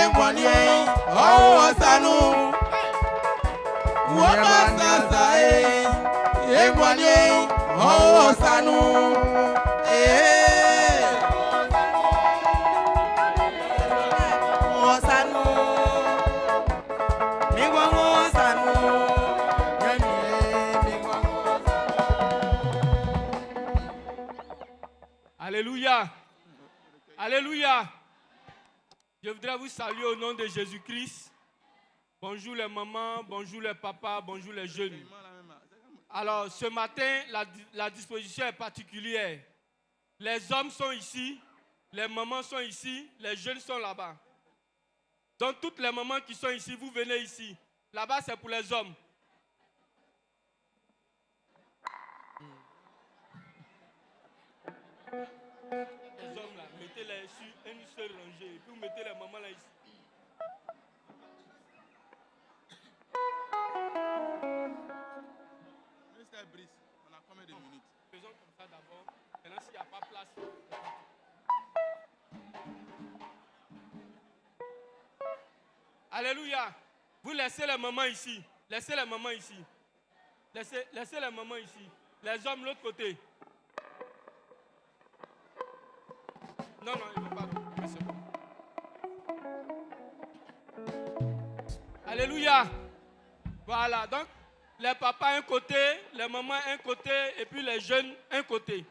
Emwanye, oh sanu. Wabasasa, Emwanye, oh sanu. Oh sanu. Migwango sanu. Alléluia. Alléluia. Je voudrais vous saluer au nom de Jésus-Christ. Bonjour les mamans, bonjour les papas, bonjour les jeunes. Alors ce matin, la disposition est particulière. Les hommes sont ici, les mamans sont ici, les jeunes sont là-bas. Donc toutes les mamans qui sont ici, vous venez ici. Là-bas c'est pour les hommes. Les hommes là, mettez-les sur une seule rangée et puis vous mettez les mamans là ici. Ministère Brice, on a combien de minutes? Faisons comme ça d'abord. Maintenant s'il n'y a pas place. Alléluia. Vous laissez les mamans ici. Laissez les mamans ici. Laissez les mamans ici. Les hommes de l'autre côté. Non, ils ne vont pas. Mais c'est bon. Alléluia. Voilà. Donc, les papas un côté, les mamans un côté, et puis les jeunes un côté.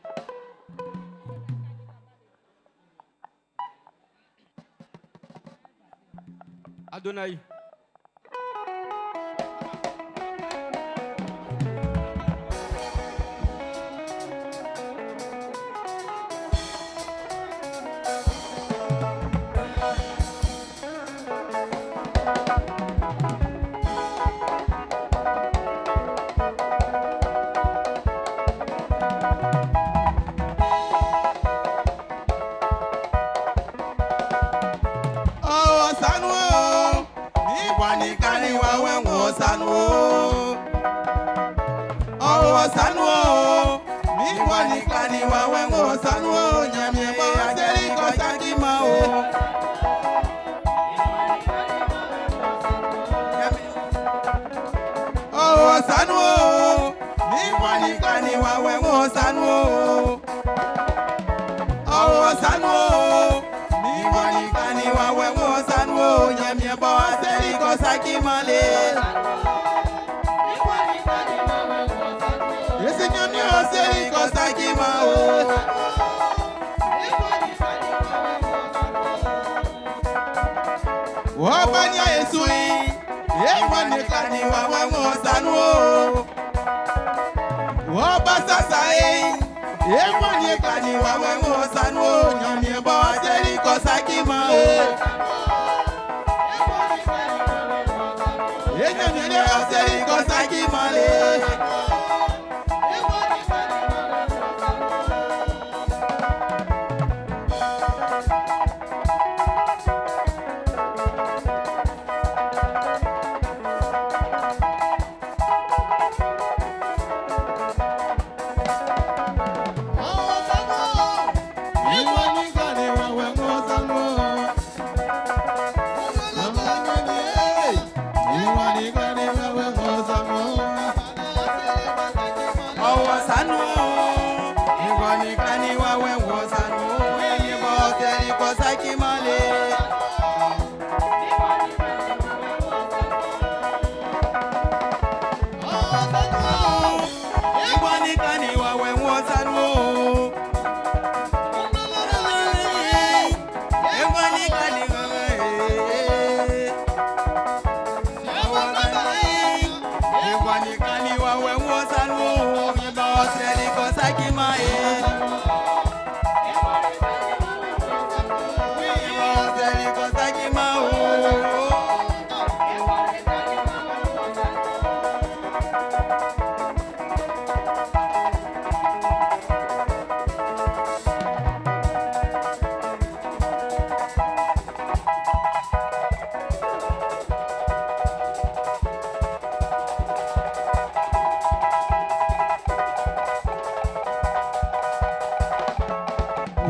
Adonai.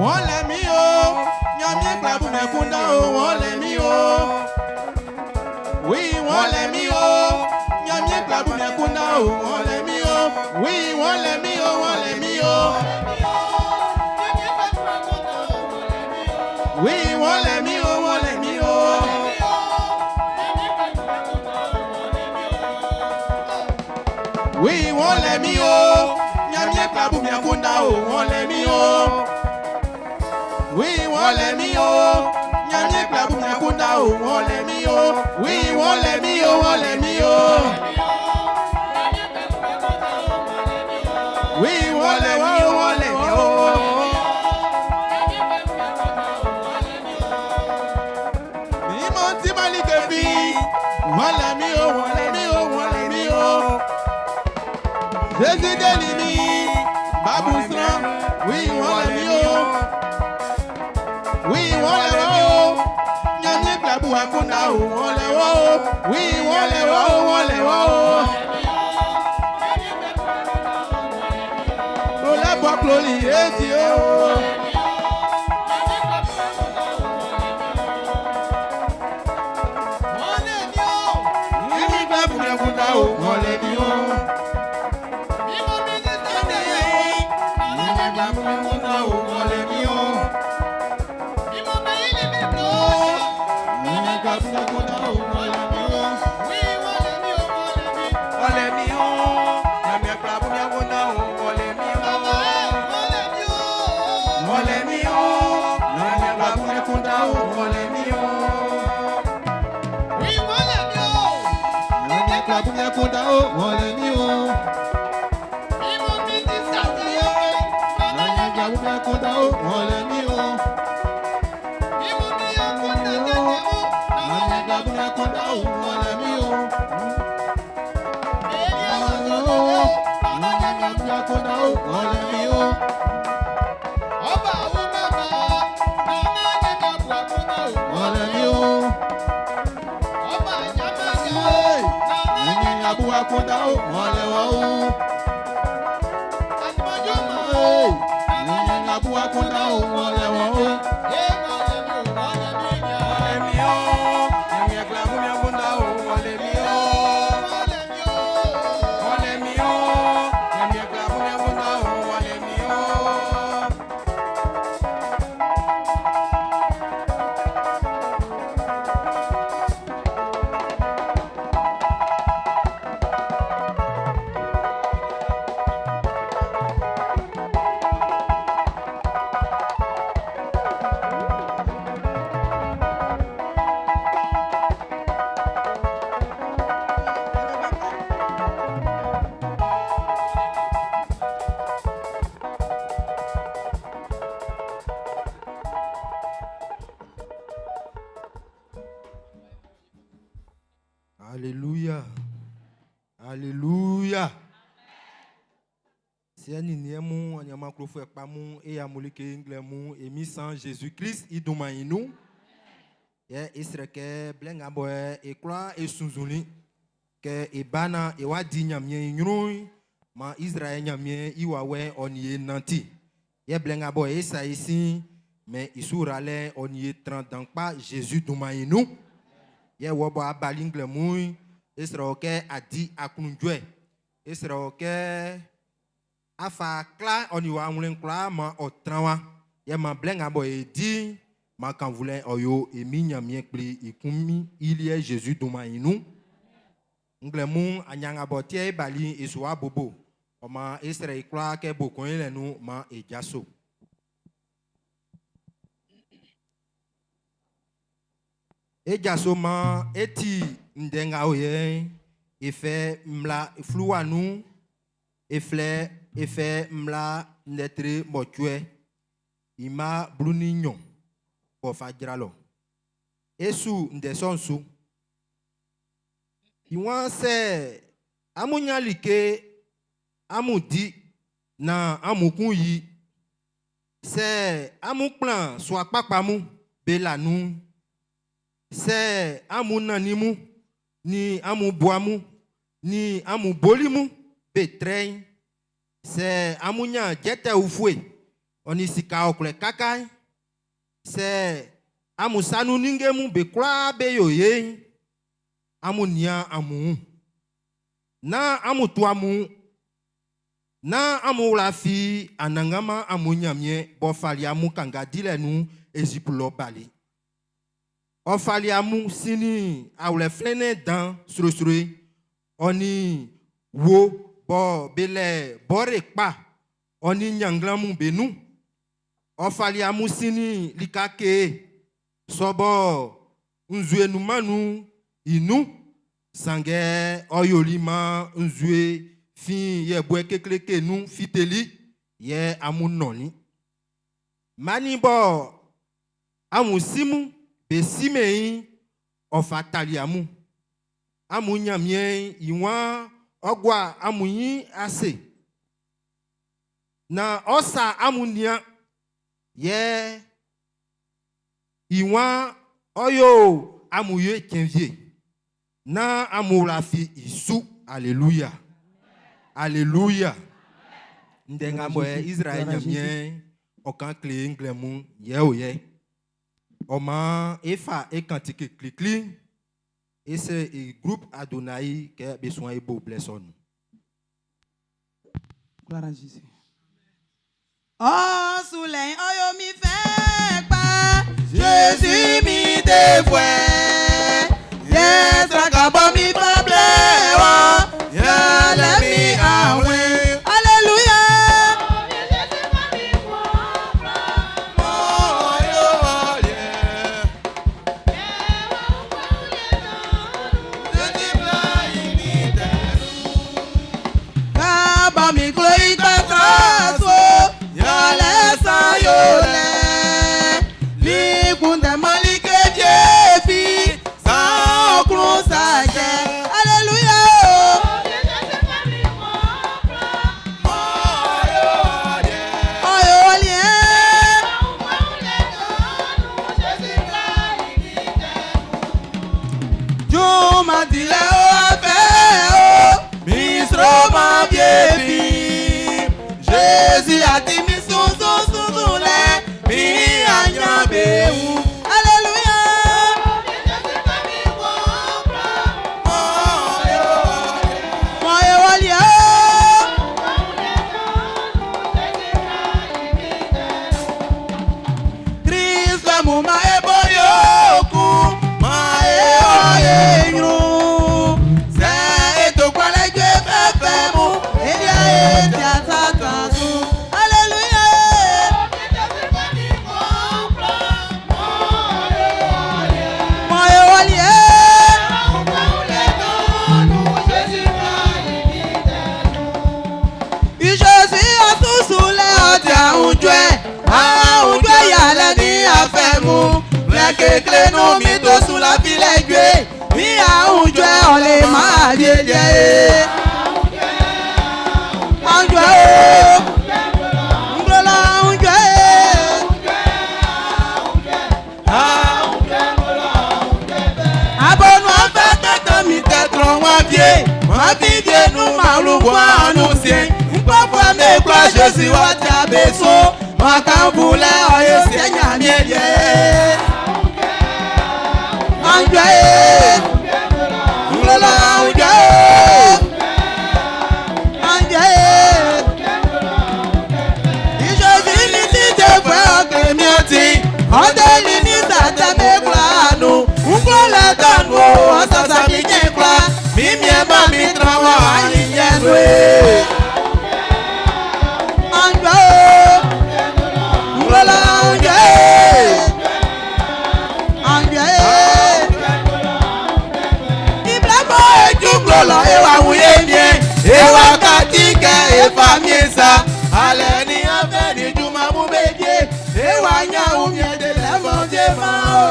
Wọ́n lẹ̀ mí o, yan mi pẹ̀lú mẹ́kúndà o, wọ́n lẹ̀ mí o. o, wọ́n lẹ̀ mí o. Oui, wọ́n lẹ̀ mí o, wọ́n lẹ̀ mí o. Oui, wọ́n lẹ̀ mí o, wọ́n lẹ̀ mí o. Oui, wọ́n lẹ̀ mí o. Nyamie klabu miakunda o, wọ́n lẹ̀ mí o. Oui, wọ́n lẹ̀ mí o. Nyamie klabu miakunda o, wọ́n lẹ̀ mí o. Oui, wọ́n lẹ̀ mí o, wọ́n lẹ̀ mí o. Oui, wọ́n lẹ̀ mí o, wọ́n lẹ̀ mí o. Ìmọ̀ tí Malike fi, wọ́n lẹ̀ mí o, wọ́n lẹ̀ mí o, wọ́n lẹ̀ mí o. Jésus délimi, Babousran, oui, wọ́n lẹ̀ mí o. Oui, wọ́n lẹ̀ wọ́ o. Nyamie klabu akunda o, wọ́n lẹ̀ wọ́ o. Oui, wọ́n lẹ̀ wọ́ o, wọ́n lẹ̀ wọ́ o. Olè bọ́ kloli eti o. Nyamie klabu akunda o, wọ́n lẹ̀ mí o. Nyamie klabu akunda o, wọ́n lẹ̀ mí o. Nyamie klabu akunda o, wọ́n lẹ̀ mí o. Wọ́n lẹ̀ mí o. Nyamie klabu akunda o, wọ́n lẹ̀ mí o. Wọ́n lẹ̀ mí o. Nyamie klabu akunda o, wọ́n lẹ̀ mí o. Nyamie klabu akunda o, wọ́n lẹ̀ mí o. Nyamie klabu akunda o, wọ́n lẹ̀ mí o. Nyamie klabu akunda o, wọ́n lẹ̀ mí o. Nyamie klabu akunda o, wọ́n lẹ̀ mí o. Wọ́n lẹ̀ mí o. Nyamie klabu akunda o, wọ́n lẹ̀ wọ́ o. Nyamie klabu akunda o, wọ́n lẹ̀ wọ́ o. Alléluia. Alléluia. C'est un niemu, un yamakrofo ekpamu, et yamolike inglemu, et mis sans Jésus-Christ, idumainu. Et Israël, blengaboe, et croix, et sunzuni, que ebana, et wadi nyamien inrui, ma Israël nyamien, iwawe, on y est nanti. Et blengaboe, et ça ici, mais isourale, on y est 30 ans, pas Jésus dumainu. Ye wobo abalingle mui Israel ke adi akunjwe Israel ke afa kla oniwa nwlen kla ma otranwa ye ma blenga bo edi ma kan voulait oyo eminya mien kpli ikumi ilie Jésus duma inu ngle mu anyanga botie bali iswa bobo o ma Israel kla ke bokon ile nu ma ejaso. Ejasoma eti ndenga oye efe mla fluanu efe mla netre motue ima bruninyon po fajralo esu ndesonsu iwan se amunyalike amudi na amukun yi se amuplan so apapamu belanu se amu nanimu ni amu boamu ni amu bolimu betrein se amunya jete ufue oni sika okle kakai se amu sanu ningemu be kra be yoye amu nia amu Na amu tuamu na amu lafi anangama amu nyamie bofali amu kanga dile nu ezipulo bali. Ofali amu sini awle flene dan surusuri oni wo bo bele bore pa oni nyanglamu benu. Ofali amu sini likake sobo unzue numanu inu sange oyolima unzue fin ye bwe kekleke nu fiteli ye amu noni. Manibo amu simu besimei ofatali amu. Amu nyamie iwa ogwa amu yin ase. Na osa amu nia ye iwa oyo amu ye kenvie. Na amu lafi isu. Alléluia. Alléluia. Ndenga moe Israël nyamie okan kle inglemu ye oye. Oma efa e kantike klikli. Et c'est le groupe Adonai qui a besoin de beau blesson. Gloire à Jésus. Oh, soleil, oh, yo mi fait pas. Jésus mi dévoué. Yes, rakabo mi pable. Ya le mi awe. Alléluia. Mi gloire t'atraso, ya laisse yole. Li kunde malike jefi, sans clousage. Alléluia. Jésus a dit mi sous mi agnabe ou. Alléluia. Christ muma e boyoku ma e oyenyu. C'est eto kwa le jefe mu elia etiata. Kekle no mi to sous la village mi a unjwe on le ma jeje unjwe ngola unjwe abonu afete mi tetron wa vie ma vie nous malugo annoncer papa me kwa Jésus wa tabeso ma kan voulait oyo seigneur mieye. Anjaye, Ngola Anjaye, Anjaye. Jésus ni ti te fẹ́ ọ̀kẹ́miọ́tì, ọ̀dẹ́ni ní sàtẹ́mẹ́kùlánù, Ngola dànù ọ̀sàsà mi jẹ́kùlá, mímí ẹ̀ bá mi tẹ̀wọ̀ àyíyẹ́nu ẹ̀. Anjaye, Ngola Anjaye, Anjaye. Lolo ewa wuye mie, ewa katika efa miesa. Ale ni afe ni juma mubeje, ewa nya umye de lemo jema o.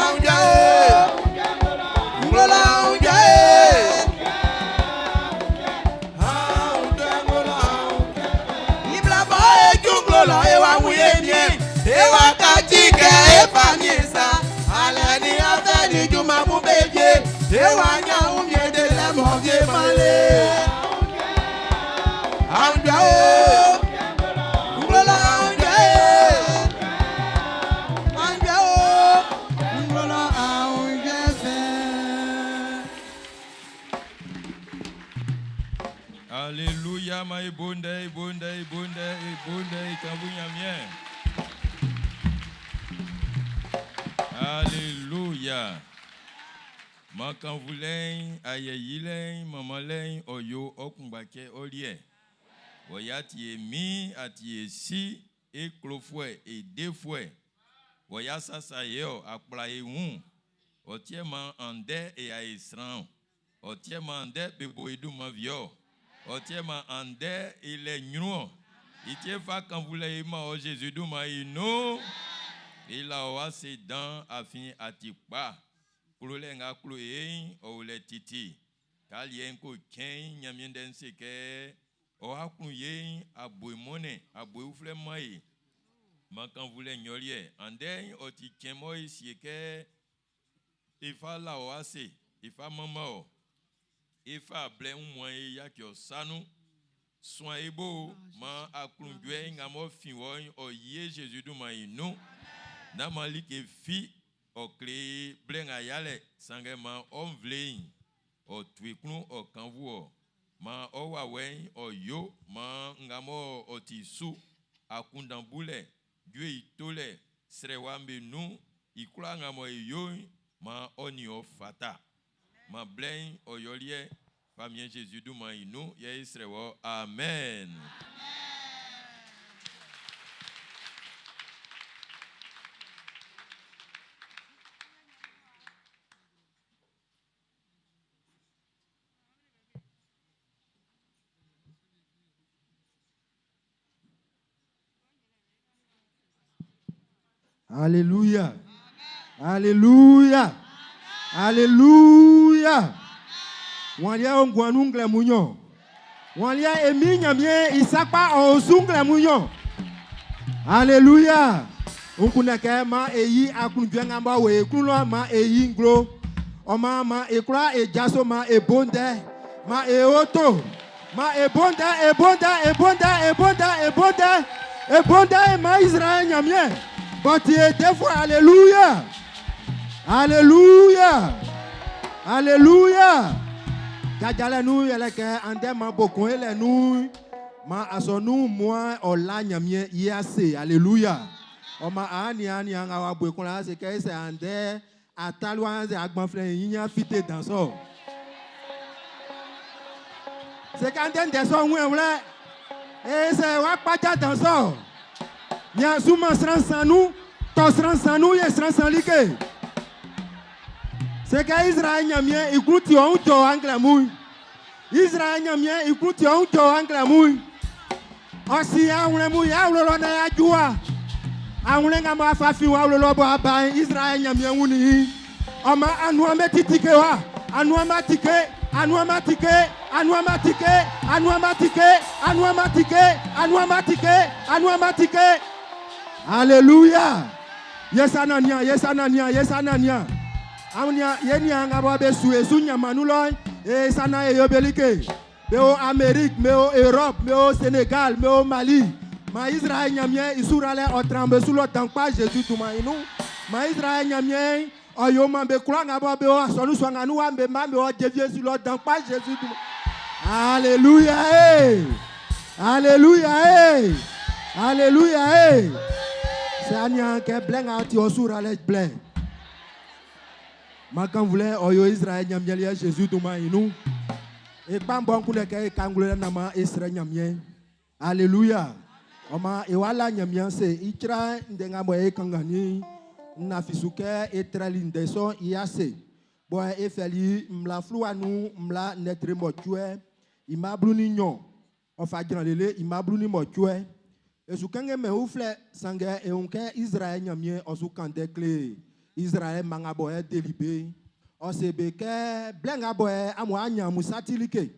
Anja e, ngola anja e. Ibla bo e jungolo ewa wuye mie, ewa katika efa miesa. Ale ni afe ni juma mubeje. Ewanya umye de la mordie male. Anja o, ngola anja e. ma ebonde kabunyamien. Alléluia. Ma quand voulez ayeyile mamalin oyo okumbake olie. Voyati mi ati si et clofouet et deux fois. Voyasa sa yo akplae un. Otiema ande et aisran. Otiema ande beboidu ma vio. Otiema ande il est nuo. Itiefa quand voulez ma o Jésus du ma ino. Il a oase dans afin atipa. Kulenga kluye o le titi. Kalien ko ken nyaminden seke. O hakuye aboimone aboufle mai. Mankan voulait nyolier. Andei oti kemo isieke. Ifa la oase. Ifa mama. Ifa ble umwe ya kyo sanu. Soin ebo ma aklungue ngamo finwoy o ye Jésus du maïnou. Namali ke fi o kle blenga yale sangema on vlein. O tuiknu o kanvu ma o wawen o yo ma ngamo o tisu akundambule Dieu itole srewambe nu ikula ngamo yo ma oni o fata ma blen o yolie famille Jésus du maïnou ye srewo amen. Alléluia. Alléluia. Alléluia. Walia ongwanungle munyo. Walia eminyamie isakpa osungle munyo. Alléluia. Unkuneke ma eyi akunjengamba we kulo ma eyi nglo. Oma ma ekra ejaso ma ebonde. Ma eoto. Ma ebonde ma Israël nyamie. But deux fois, alléluia. Alléluia. Alléluia. Kajale nous yeleke ande ma boko ele nous ma asonu moi ola nyamie yase. Alléluia. Oma ani anga wa boko la se ke se ande atalwa ze agbanfle yinya fite dans so. C'est quand on descend où on est et c'est wa paja dans so. Nya souma sans nous, tosran sans nous et sans liké. C'est que Israël nyamien écoute on to angle mouy. Israël nyamien écoute on to angle mouy. Osi a on mouy a lo na ya jua. A on nga ma fa fi wa lo bo aba Israël nyamien wuni. Oma anu ametitike wa, anu amatike. Alléluia. Yes anania. Amnia yenia ngaba besu esunya manuloy e sana eyobelike. Meo Amérique, meo Europe, meo Sénégal, meo Mali. Ma Israël nyamien isurale otrambe sous le tankpa Jésus tumainu. Ma Israël nyamien oyo mambe kula ngaba be o asonu swanganu ambe mambe o devie sur le tankpa Jésus tumainu. Alléluia. Alléluia. Alléluia. C'est Anya qui blanc à ti osura les blanc. Ma quand voulait oyo Israël nyamielia Jésus tumainu. Et pas bon kule ke kangule nama Israël nyamien. Alléluia. Oma ewala nyamien se itra ndenga boye kangani na fisuke etralinde so iase. Boye efeli mla fluanu mla netre motue imabluni nyon. Ofa granlele imabluni motue. Esukenge me oufle sange e onke Israël nyamien osukande kle Israël manga boye delibe. Osebeke blenga boye amwa nyamu satilike.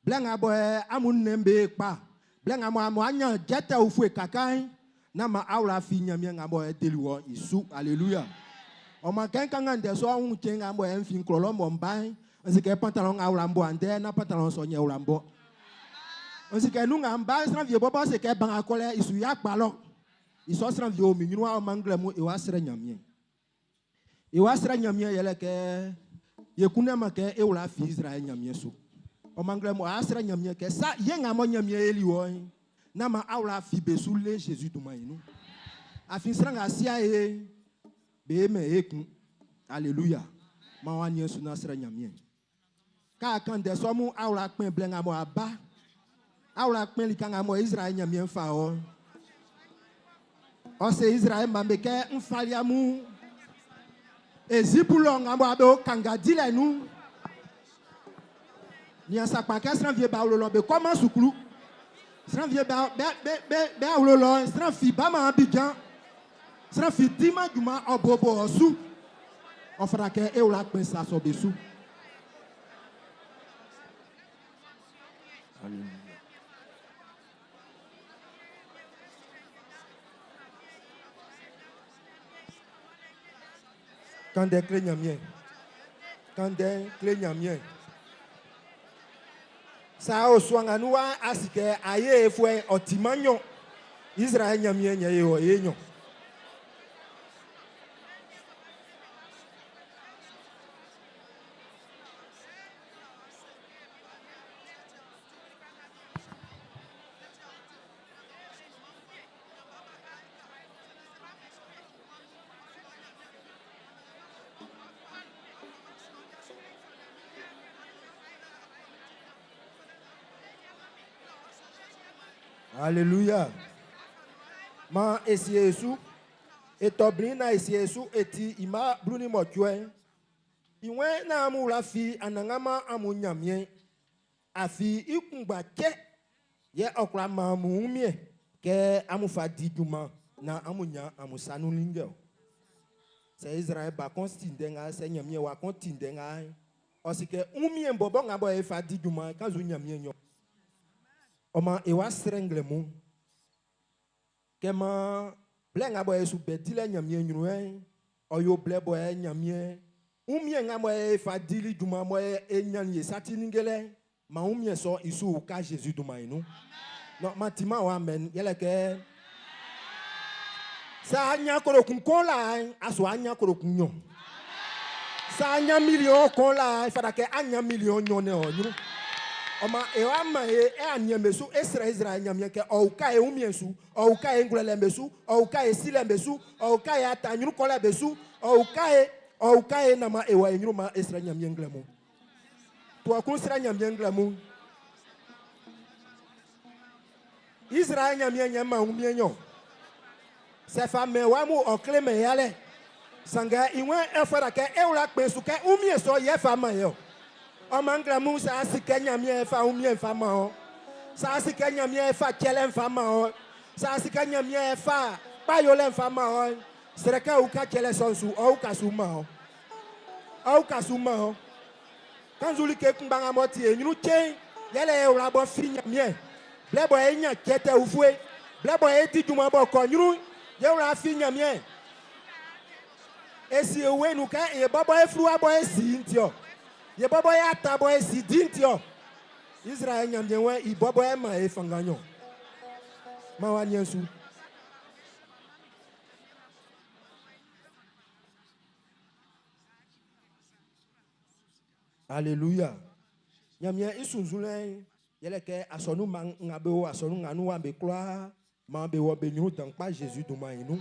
Blenga boye amun nembe pa. Blenga mo anya jeta ufwe kakai na ma aula fi nyamie ngabo deliwo isu. Alléluia. O ma kenkanga ndeso un kenga mo en fin klolo mo mbai. Nsike pantalon aula mbo ande na pantalon so nye aula mbo. Nsike nu ngamba sran vie bobo se ke banga kole isu ya kpalo. Iso sran vie o minyu wa mangle mu e wa sre nyamie. E wa sre nyamie yele ke ye kunema ke e wala fi Israël nyamie so. O mangle mo asra nyamie ke sa yenga mo nyamie eli wo. Na ma awla fi besu le Jésus du maïnou. Afin sranga sia e be me eku. Alléluia. Ma wanye suna sra nyamie. Ka kan de so mu awla pen blenga mo aba. Awla pen likanga mo Israël nyamie fa o. O se Israël mambe ke mfalia mu ezipulong amo abe kanga dile nu. Ni asa pa ke sran vie ba lo be comment souklu. Sran vie ba be lo sran fi ba ma Abidjan. Sran fi dima duma obobo osu. On fera que e la pen sa so besu. Alléluia. Quand des clés nyamien. Quand des clés nyamien. Ça o swanga nuwa asike aye efwe otimanyo. Israël nyamien nyaye o yenyo. Alléluia. Ma esi Yesu etobrina esi Yesu eti ima bruni motwe. Iwe na amu la fi anangama amu nyamie. Afi ikungba ke ye okra ma mu mie ke amu fa diduma na amu nya amu sanu lingel. C'est Israël ba kontindenga se nyamie wa kontindenga. Osike umie mbobo ngabo e fa diduma kan zu nyamie nyo. Oma ewa strengle mu. Kema blenga boye su bedile nyamie nyruwe. Oyo ble boye nyamie. Umie nga moye fa dili duma moye enyanye sati ningele. Ma umie so isu ka Jésus duma inu. No matima wa amen. Yele ke. Sa anya koro kun la aso anya koro kun nyo. Sa anya million kon la ifada ke anya million nyo ne o nyru. Oma ewa ma e anyemesu esra Israel nyamye ke ouka e umiesu ouka e ngulele mesu ouka e sile mesu ouka e atanyuru kola besu ouka e nama ewa enyuru ma esra nyamye nglemu to akun sra nyamye nglemu Israel nyamye nyama umienyo se femme wa mu okleme yale sanga iwe efara ke eula kpesu ke umieso ye fama yo Omangla Musa asike nyamie fa umie fa ma sa asike nyamie fa kele fa ma sa asike nyamie fa bayole fa ma sereka uka kele sonsu o uka suma o uka suma kanzuli ke kumbanga moti enyunu chen yele e ura bo fi nyamie blebo e nya kete ufue blebo e ti duma bo ko nyunu ye ura fi nyamie esi ewe nu ka e bobo e fru abo e si ntio ye bobo ya tabo e si dintio Israel nyamje we I bobo e ma e fanganyo ma wa nyensu Alléluia nyamye isunzule yele ke asonu man ngabe o asonu nganu wa be kloa ma be wo be nyu dan pa Jésus do ma inu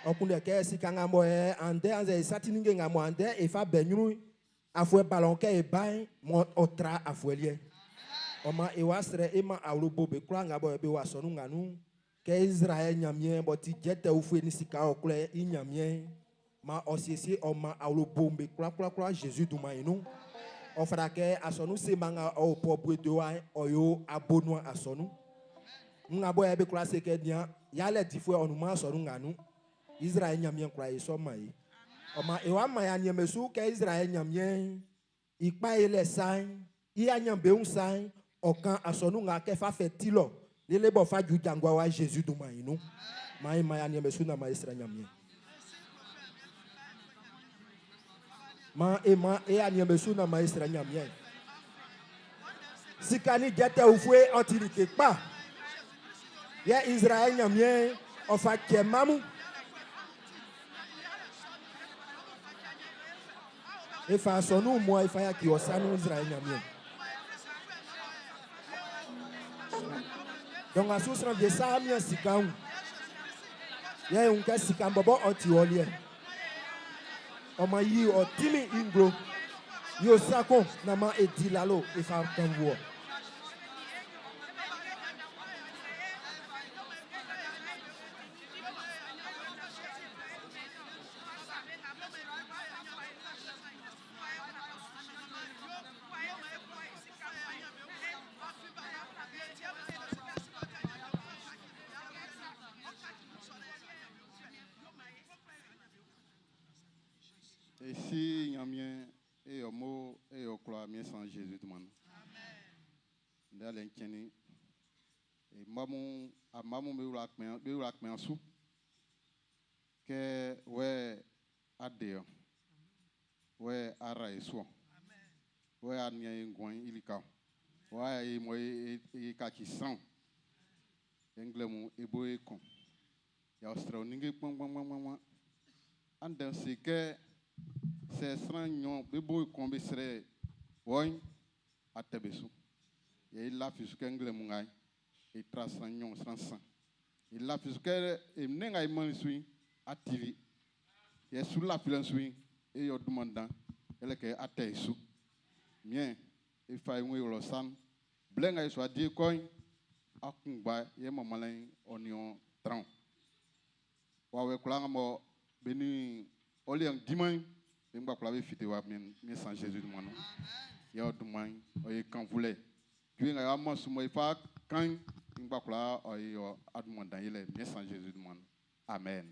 okunde ke si kanga mo e ande anze satininge ngamo ande e fa be nyu afwe balonke e bay mo otra afwelie oma e wasre e ma awrobo be kura ngabo be wasonu nganu ke Israel nyamie boti jete ufwe ni sika okle I nyamie ma osiesi oma awrobo be kura Jésus du mainu ofra ke asonu se manga o pobu edoa oyo abonua asonu ngabo e be kura se ke dia yale difwe onuma asonu nganu Israel nyamie kura e so mai Oma ewa maya nyemesu ke Israel nyamye ikpa ele sai iya nyambe un sai okan asonu nga ke fa fetilo lele bo fa ju jangwa wa Jésus du mainu mai maya nyemesu na ma Israel nyamye ma e nyemesu na ma Israel nyamye sikani jete ufwe otirike pa ye Israel nyamye ofa kemamu Efa sonu mo efa ya ki osanu Israel nyamie. Donc, à ce moment de ça, il y a un sikam. Il y a un sikam bobo anti-olien. On m'a dit, au timi inglo. Yo sako, nama edilalo, et fa kanwo. Et si il y a bien et au mot et au croix bien sans Jésus de man. D'aller kenny et maman a maman me la me en sous que ouais adé ouais ara et so ouais ania ngwan ilika ouais moi et kaki sang anglais mon ebo e kon ya australien ninge pom and then c'est que c'est strange bebo kon be sere woy atebesu et la fisque anglais mon ay et trasranyon sansan et la fisque et nenga iman sui ativi et sous la filan sui et yo demandant elle que ateisu bien et fa un lo san blenga soit dit coin akungba ye mamalin onion tran wa we kula mo beni oliang diman ngba kula be fité wa men sans Jésus de mon nom ya duman o ye kan voulait tu nga mo sumo fa kan ngba kula o yo admon dan ile men sans Jésus de mon nom amen.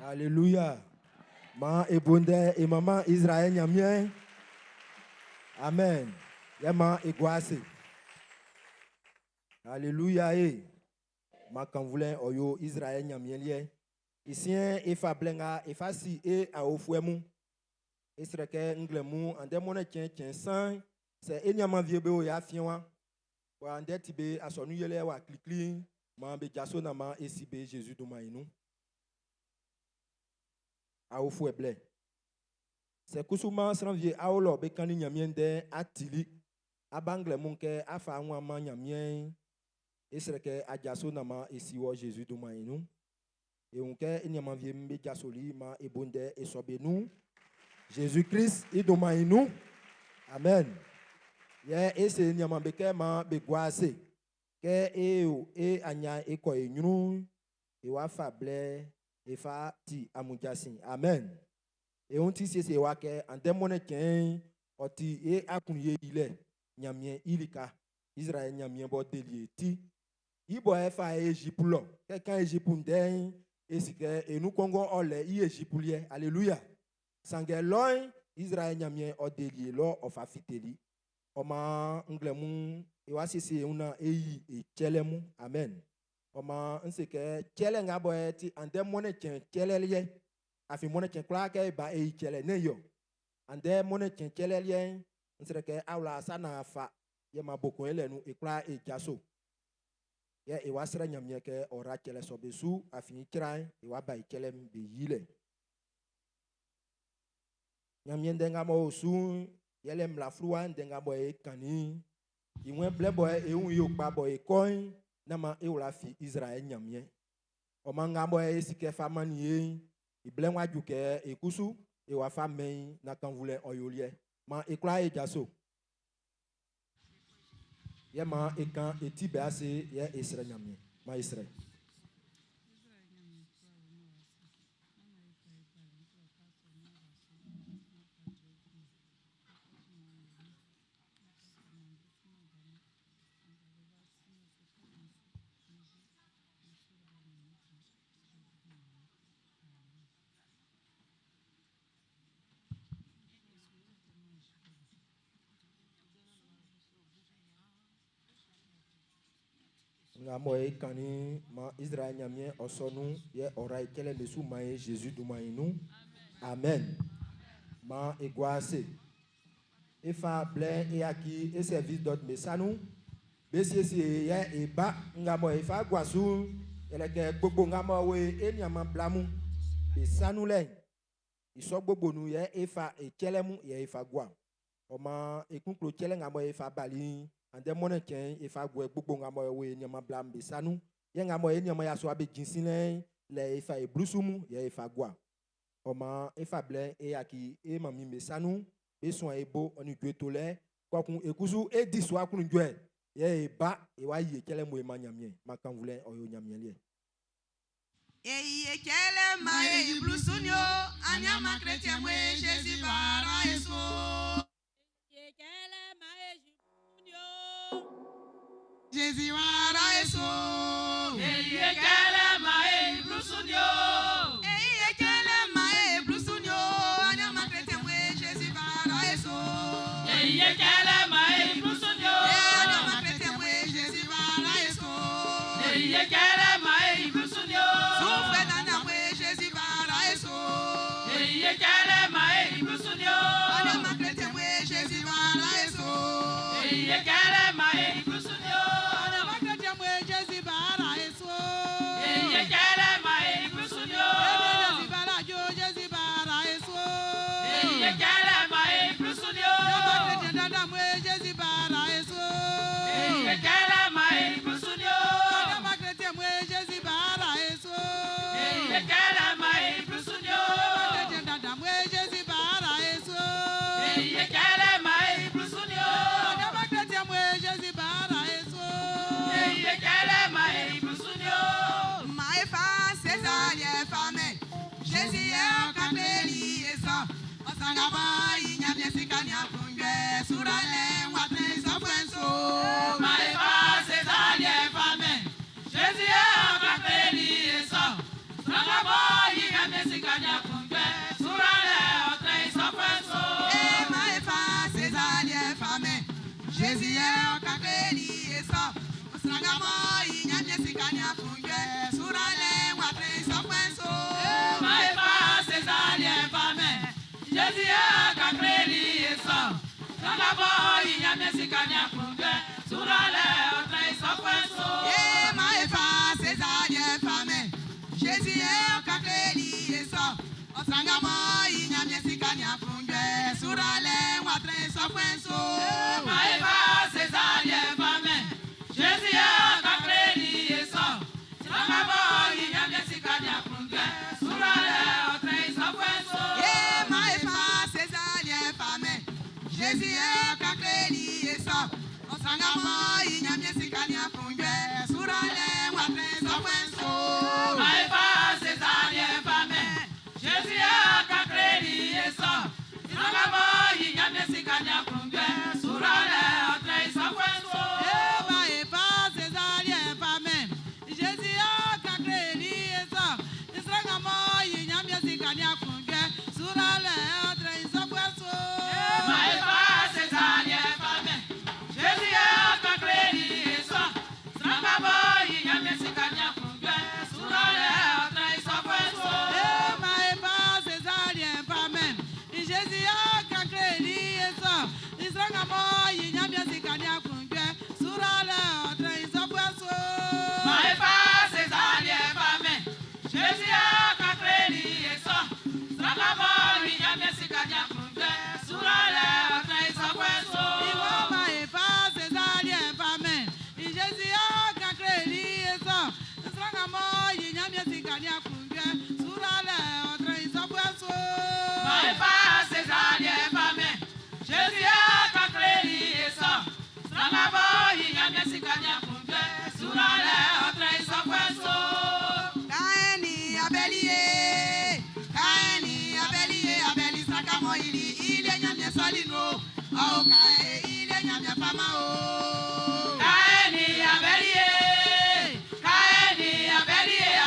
Alléluia. Ma ebonde et maman Israël nyamien. Amen. Yama egwase. Alléluia. Ma kanvoulin oyo Israël nyamien lié. Ici e fa blenga e fa si e a ofouemu. E sreke nglemu ande mona tien san c'est enyama viebe o ya fiwa. Wa ande tibe asonu yele wa klikli ma be jaso na ma esibe Jésus do mainu. A ofoueble. C'est kusuma sanvie aolo be kani nyamien de atili abangle munke afa nwa ma nyamien e sreke ajaso na ma esiwo Jésus do mainu. Et on a un vieux médiasoli ma ebonde et sobenu Jésus-Christ et domainu. Amen. Yeah, et c'est nyama beke ma begwase ke e anya e ko enyunu e wa fable e fa ti amujasin. Amen. Et on ti c'est wa ke andemone ken oti e akunye ile nyamien ilika Israël nyamien bo delie ti ibo e fa Egypte quelqu'un Egypte ndin et si que et nous Congo ole i Egypte. Alléluia. Sangeloy Israël nyamien o delie lo of afiteli. Oma nglemu e wasi se una e chelemu. Amen. Oma nse ke chele ngabo ti ande mone chen chelelye. Afi mone chen kla ke ba e chele ne yo. Ande mone chen chelelye nse ke awla sana fa ye maboko ele nu e kla e jaso. Ya e wasra nyamye ke ora kele sobesu afini krai e wa ba kelem be yile nyamye ndenga mo osu yele mla flua ndenga bo e kani iwe blebo e un yo pa bo e coin na ma e wala fi Israël nyamye o manga bo e sike famani e blenwa juke e kusu e wa famen na kan voulait oyolie ma e kla e jaso Yama ekan eti be ase ye Israël nyamie ma Israël ngamo e kani ma Israël nyamie osonu ye ora ikele mesu maye Jésus du mainu. Amen. Ma egwase efa ble e aki e service dot mesanu besiesi ye e ba ngamo efa gwasu ele ke gbogbo ngamo we enyama blamu besanu le iso gbogbo nu ye efa e chelemu ye efa gwa oma ekunklo chele ngamo efa bali ande mona ken e fa gwe gbogbo nga mo we nyama blam be sanu ye nga mo ye nyama ya so abe jinsin le e fa e blusumu ye e fa gwa oma e fa ble e aki e mami me sanu be so e bo oni dwe to le kokun ekusu e diso akun dwe ye e ba e wa ye kele mo e manyamie makan vule oyo nyamie le e kele ma e blusunyo anyama chrétien mo Jésus bara eso e kele ma e blusunyo Jésus bara eso e kele ma e blusunyo e kele ma e blusunyo anyama chrétien mo Jésus bara eso e kele ma e blusunyo anyama chrétien mo Jésus bara eso e kele ma e blusunyo Jésus bara eso e kele ma e blusunyo anyama chrétien mo Jésus bara eso e kele ma e blusunyo anyama chrétien mo Jésus bara eso e kele ma e blusunyo Jésus bara jo Jésus bara eso e kele ma e blusunyo anyama chrétien dada mo Jésus bara eso e kele ma e blusunyo anyama chrétien mo Jésus bara eso e kele ma e blusunyo anyama chrétien dada mo Jésus bara eso e kele ma e blusunyo anyama chrétien mo Jésus bara eso e kele ma e blusunyo ma e fa César ye fame Jésus ye kakeli eso osanga ba inya biesikanya kunje surale watre sofenso ma e fa César ye fame Jésus ye kakeli eso osanga ba inya biesikanya kunje surale watre sofenso ma e fa César ye fame Jésus ye kakeli eso osanga ba inya biesikanya kunje surale watre sofenso ma e fa César ye fame Jésus ye kakeli eso osanga ba inya biesikanya kunje surale watre sofenso ma e fa César ye fame Jésus ye kakeli eso osanga ba inya biesikanya kunje surale watre sofenso ma e fa César ye fame Jésus ye kakeli eso osanga ba inya biesikanya kunje surale watre sofenso ma e fa César ye fame Jésus ye kakeli eso osanga ba inya biesikanya kunje surale watre sofenso ma e fa César ye fame Jésus ye kakeli eso osanga ba inya biesikanya kunje surale watre sofenso ma e fa César ye fame Jésus ye kakeli eso osanga ba inya biesikanya kunje surale watre sofenso ma e fa César ye fame Jésus ye kakeli eso osanga ba inya biesikanya kunje surale watre sofenso ma e fa César ye fame Jésus ye kakeli eso osanga ba inya biesikanya kunje surale watre sofenso ma e fa César ye fame Jésus ye kakeli eso osanga ba inya biesikanya kunje surale watre sofenso ma e fa César ye fame Jésus ye kakeli eso osanga ba inya biesikanya kunje surale watre sofenso ma e fa César ye fame Jésus ye kakeli eso osanga ba inya biesikanya kunje surale watre sofenso Kaeni abelie abeli sakamo ile nyamye solino au kae ile nyamye fama o Kaeni abelie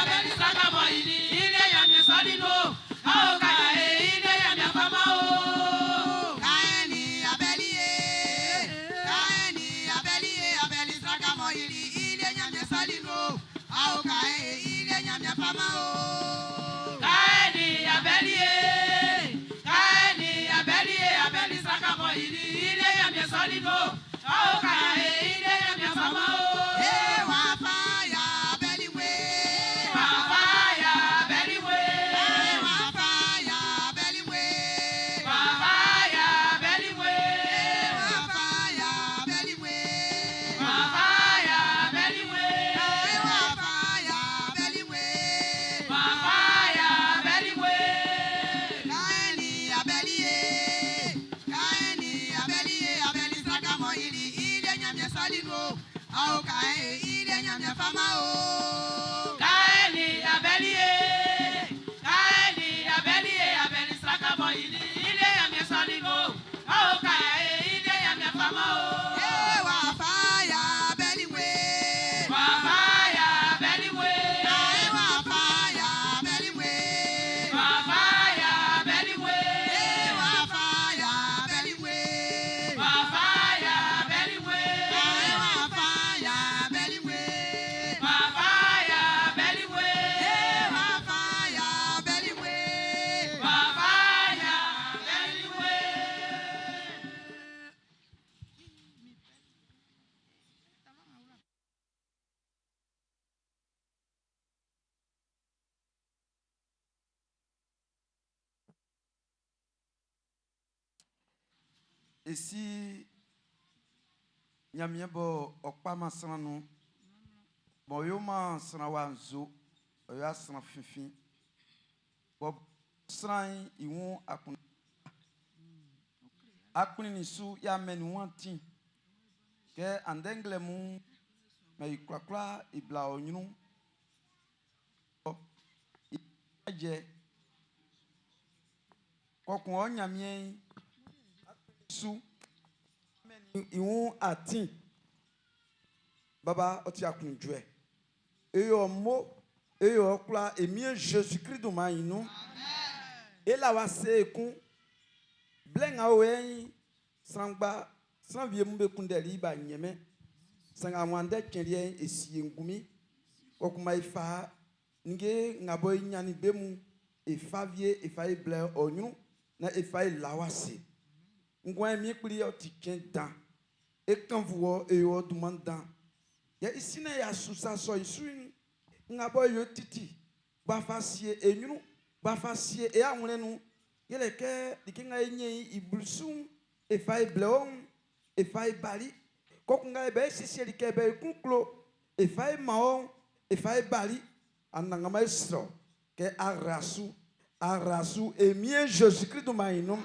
abeli sakamo ile nyamye solino au kae ile nyamye fama o Kaeni abelie abeli sakamo ile nyamye solino au kae ile nyamye fama o Kaeni abelie abeli sakamo ile nyamye esi nyamiebo okpama sranu bon yo ma sran wanzo yo asran fifi bo sran iwon akun ni su ya meni wanti ke andengle mu me kwakwa ibla onyunu je kokun onyamie su iwon atin baba oti akunjue eyo mo eyo okla emie Jésus Christ do mainu ela wa se ekun blenga we sangba sanvie mbe kundeli ba nyeme sanga wande kenrie esi ngumi kokuma ifa nge ngabo nyani bemu efavie efa ble onyu na efa lawase ngwa mi kpri oti kenda ekanvuo eyo dumanda ya isina ya susa so isu ngabo yo titi bafasie enyunu bafasie e anwenu yele ke dikinga enye iblusun efa bleon efa bali kokunga ebe sisi like be kunklo efa maon efa bali ananga maestro ke arasu emie Jésus Christ mainu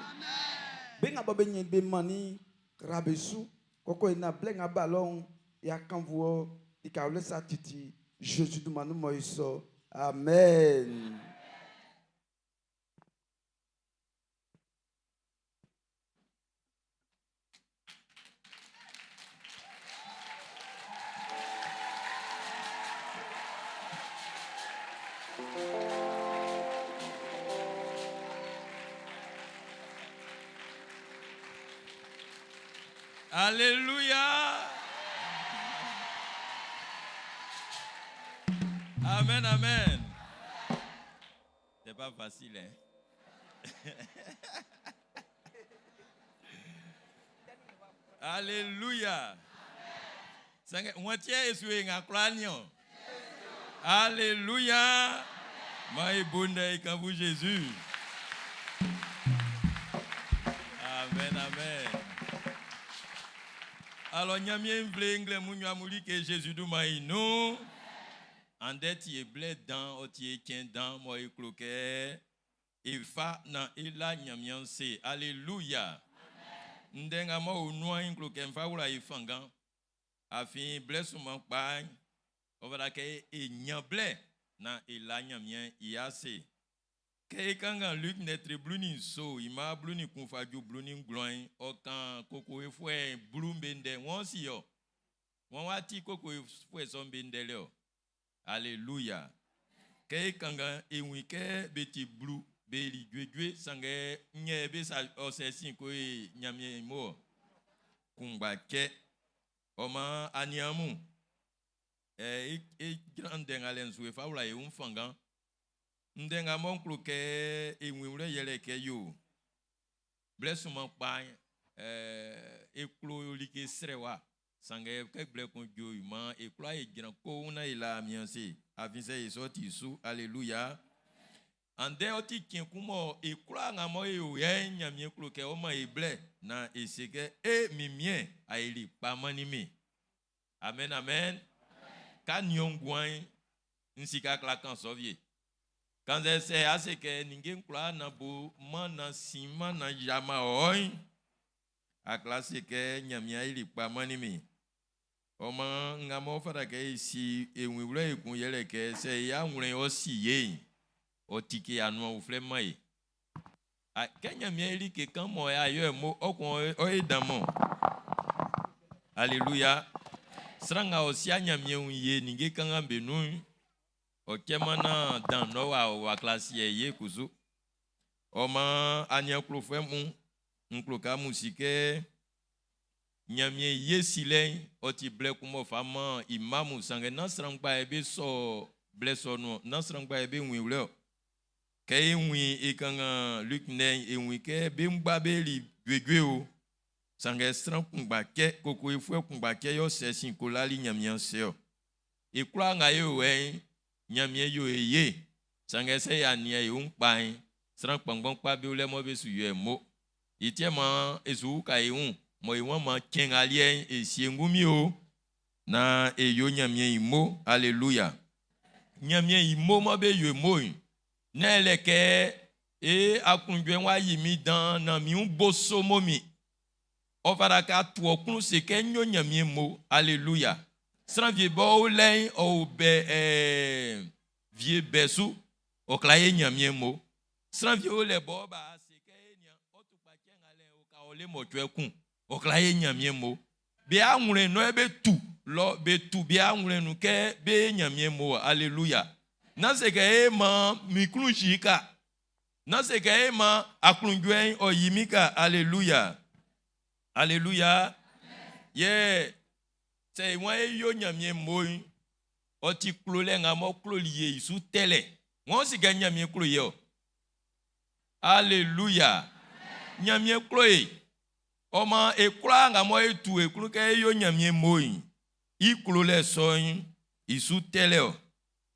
benga babenye be mani rabesu koko ina blenga balon ya kanvuo ikawle satiti Jésus du manu moiso amen. Alléluia. Amen, amen. C'est pas facile, hein? Alléluia. Moitié est sur un crânion. Alléluia. Maï bonde quand vous Jésus. Amen, amen. Alors, nous avons que Jésus nous a dit, en dette, il est blé dans, il est dans, moi, il croquait, et fa, nan, il a nyamiansé. Alléluia. Ndenga mo unwa in croquait, fa, ou la ifangan, afin, blé sous mon pain, on va l'accueillir, et nyamblé, nan, il a nyamien, il a assez. Kay kanga Luc netre bluni so ima bluni kunfaju bluni gloin okan koko efwe blumbende won si yo won wati koko efwe sombende le alléluia kay kanga ewike beti blu beli dwedwe sange nyebe sa osesin ko nyamye mo kumba ke oma aniamu e grande ngalen suwe fa wala e umfangan ndenga monklo ke enwure yele ke yo bless mon pa eklo like srewa sange ke ble kon jo ma eklo e gran ko una ila mianse avise isoti su alléluia ande oti kin kumo eklo ngamo yo nyamie eklo ke o ma eble na eseke e mimie aili pa manimi amen amen kan yongwan nsika klakan sovie quand c'est assez que n'ingen croit na bo mana sima na jama oi a classe que nyamia ili pa manimi oma ngamo fara ke si enwure ekun yele ke se ya nwure osi ye otike anu ofle mai a kenya mia ili ke kan mo ya yo mo okun o edamo alléluia sranga osi anyamia unye ninge kan benu okemana dan nowa wa classe ye kuzu oma anya klofemu nkloka musike nyamie yesile oti ble kumo fama imamu sange nasrangba ebe so ble so no nasrangba ebe winwle ke wi ikanga lukne ewi ke be mgba be li dwedwe o sange strang kungba ke koko efwe kungba ke yo sesin kolali nyamie seo ikura nga yo we nyamie yo eye sange se ya nia yo mpan sran kpangbon pa bi ole mo be su yo mo itiema esu ka eun mo iwon ma ken alien esiengumi o na eyo nyamie imo. Alléluia. Nyamie imo mo be yo mo na eleke e akunjwe wa yimi dan na mi un boso momi ofaraka tu okun se ke nyo nyamie mo. Alléluia. Sran vie bo len o be vie besu o klaye nyamie mo. Sran vie o le bo ba se ke nya o tu pa ken ale o ka ole mo twekun o klaye nyamie mo. Be anwure no ebe tu lo be tu be anwure nu ke be nyamie mo. Alléluia. Na se ke ma mikru jika. Na se ke ma akunjwe o yimika. Alléluia. Alléluia. Yeah. C'est moi yo nyamie mo o ti klole nga mo kloliye isu tele. Won si ga nyamie kloye o. Alléluia. Nyamie kloye. Oma ekla nga mo etu eklu ke yo nyamie mo i klole so isu tele o.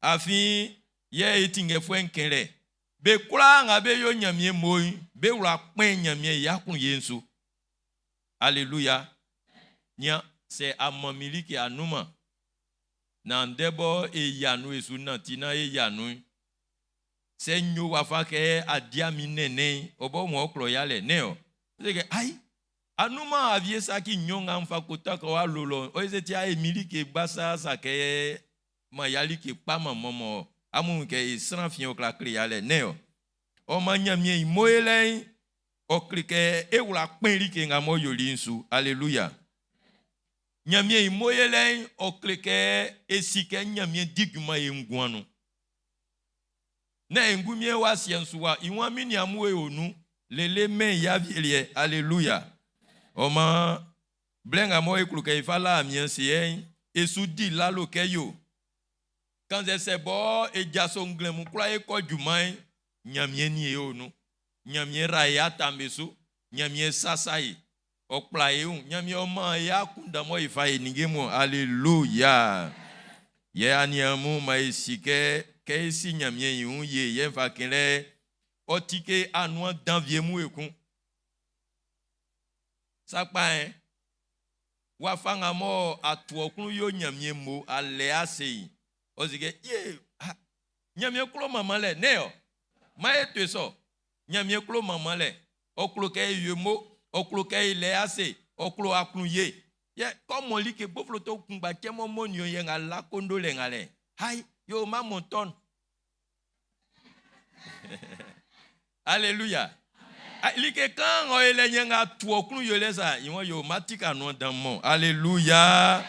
Afi ye etinge fwenkere. Be kla nga be yo nyamie mo be wla pen nyamie yakun yensu. Alléluia. Nya c'est amamili ki anuma. Nandebo e yanu esu nantina e yanu. C'est nyo wafa ke adiami nene obo mo okloyale neo. C'est que aïe anuma avie sa ki nyonga mfa kota ko alolo. O ezeti a emili ke basa sa ke mayali ke pa mamomo amu ke isran fion kla kriale neo. O manyamie imoele o klike e wla penri ke ngamo yolinsu. Alléluia. Nyamie imoyele o kleke esike nyamie diguma engwanu. Na engumie wa siensuwa iwan mini amwe onu lele men yavilie. Alléluia. Oma blenga mo ekluke ifala amien sien esu di lalo keyo. Quand se bo e jaso nglemu kula e ko jumai nyamie ni e onu. Nyamie raya tambesu, nyamie sasai. Oplaeun nyami oma ya kunda mo ifaye ningemo. Alléluia. Ye aniamu maisike ke si nyamie yun ye fa kele otike anwa danvie mu ekun sakpa wa fanga mo atu okun yo nyamie mo ale ase ozike ye nyamie klo mama le neo ma eto so nyamie klo mama le oklo ke yemo oklo ke ile ase oklo akluye ye comme li ke boflo to kumba kemo monyo ye ngala kondo le ngale hai yo ma monton. Alléluia. Li ke kan o ele nyenga tu oklu yo le sa iwon yo matika no dan mo. Alléluia.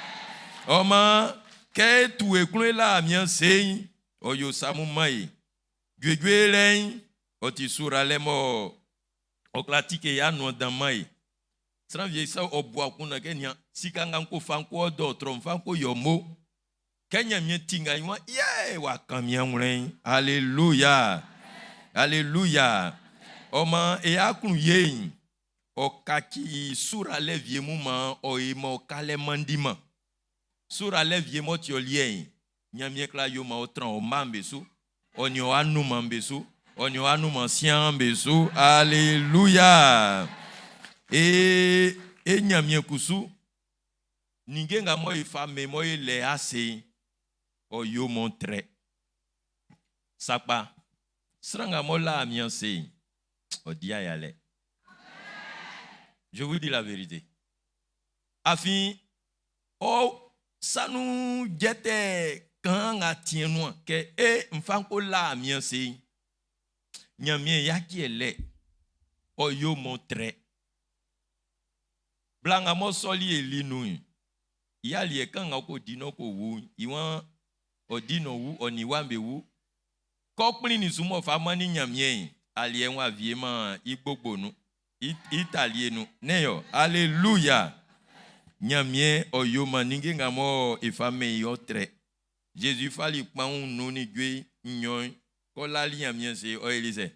Oma ke tu eklu la mien sei o yo samu mai gwegwe len o ti sura le mo o klatike ya no dan mai. Sran vie sa obwa kuna kenya sikanga nko fanko do trom fanko yomo kenya mietinga iwa ye wa kamia nwren. Alléluia. Alléluia. Oma e akun ye o kaki sura le vie muma o imo kale mandima sura le vie mo ti olien nyamie kla yo ma o tran o mambesu onyo anu mambesu onyo anu mansian besu. Alléluia. E nyamie kusu ningenga mo ifame mo ile ase o yo montre sakpa sranga mo la amianse o dia yale. Je vous dis la vérité. Afin o sanu jete kan atienwa ke mfanko la amianse nyamie yaki ele o yo montre blanga mo soli elinu ya lie kanga ko dino ko wu iwan odino wu oniwambe wu kokpini ni sumo famani nyamie alie wa viema igbogbonu italienu neyo. Alléluia. Nyamie oyoma ningenga mo ifame yotre Jésus fali paun noni gwe nyon ko la nyamie se o elise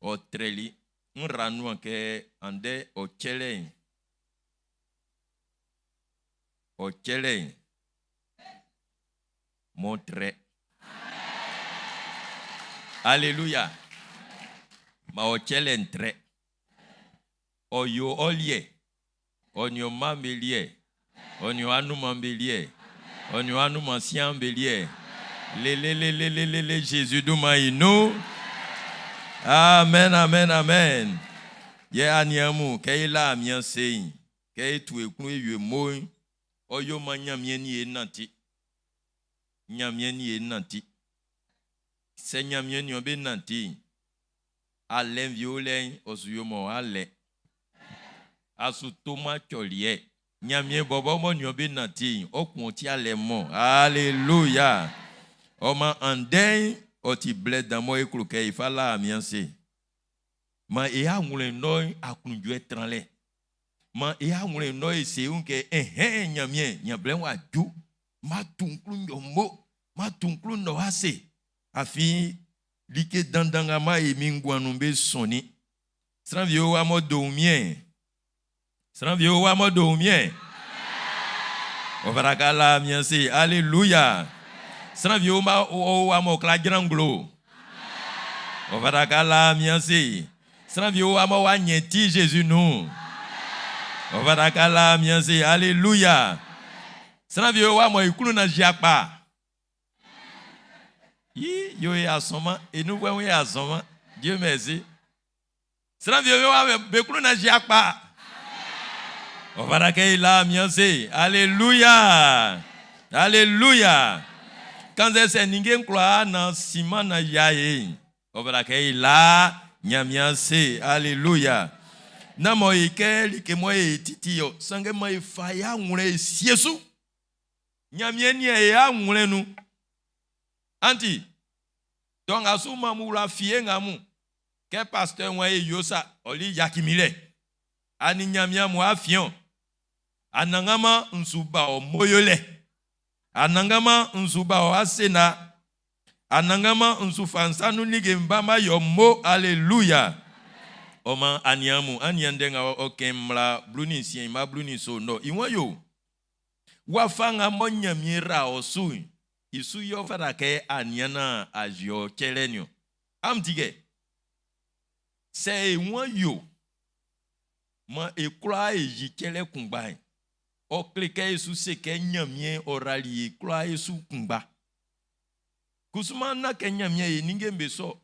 o treli nranu anke ande o chele montre. Alléluia. Ma o chele entre oyo olie, onyo mambelie, onyo anumambelie, onyo anumansiambelie. Le Jésus d'Oumaïnou. Amen, amen, amen. Ye aniamu, kay la mian sein, kay tu ekunu yu moi, oyo manyamieni e nanti. Nyamieni e nanti. Se nyamieni obe nanti. Alen violen, osuyo mo ale. Asu toma cholie. Nyamien bobo mo nyobe nanti. Okunti ale mo. Alléluia. Oma anden oti bled dans moi ekuluke ifala amianse. Ma ea ngule noi akunjue tranle. Ma ea ngule noi se unke nyamien nyablen wa ju ma tunklu nyombo ma tunklu no hase afi like dandanga ma emingwa numbe soni. Sranvio wa mo doumien. Sranvio wa mo doumien. Ovarakala amianse. Alléluia. Sranvio wa mo klagranglo. Ovarakala amianse. Sranvio wa mo wa nyeti Jésus nous. Ovarakala amianse. Alléluia. Sranvio wa mo ikulu na jiakpa. Yo e asoma et nous voyons asoma. Dieu merci. Sranvio wa bekulu na jiakpa. Ovarakala amianse. Alléluia. Alléluia. Quand c'est n'ingen croit na sima na yaye. Ovarakala nyamianse. Alléluia. Na mo ike like mo etiti yo sange mo ifaya ngure siesu. Nyamieni ya ngure nu. Anti. Donc asuma mu la fie ngamu. Ke pasteur mo yosa oli yakimile. Ani nyamia mo afion. Anangama nsuba o moyole. Anangama nsuba o asena. Anangama nsufansa nu nige mbama yomo. Alléluia. Oma aniamu aniandenga okemla bluni sien ma bluni so no iwa yo wafanga monya mira osu isu yo farake aniana ajio chelenyo amtige se iwa yo ma ekura eji chele kumba o klike isu se ke nyamie orali ekura isu kumba kusuma na ke nyamie ninge mbeso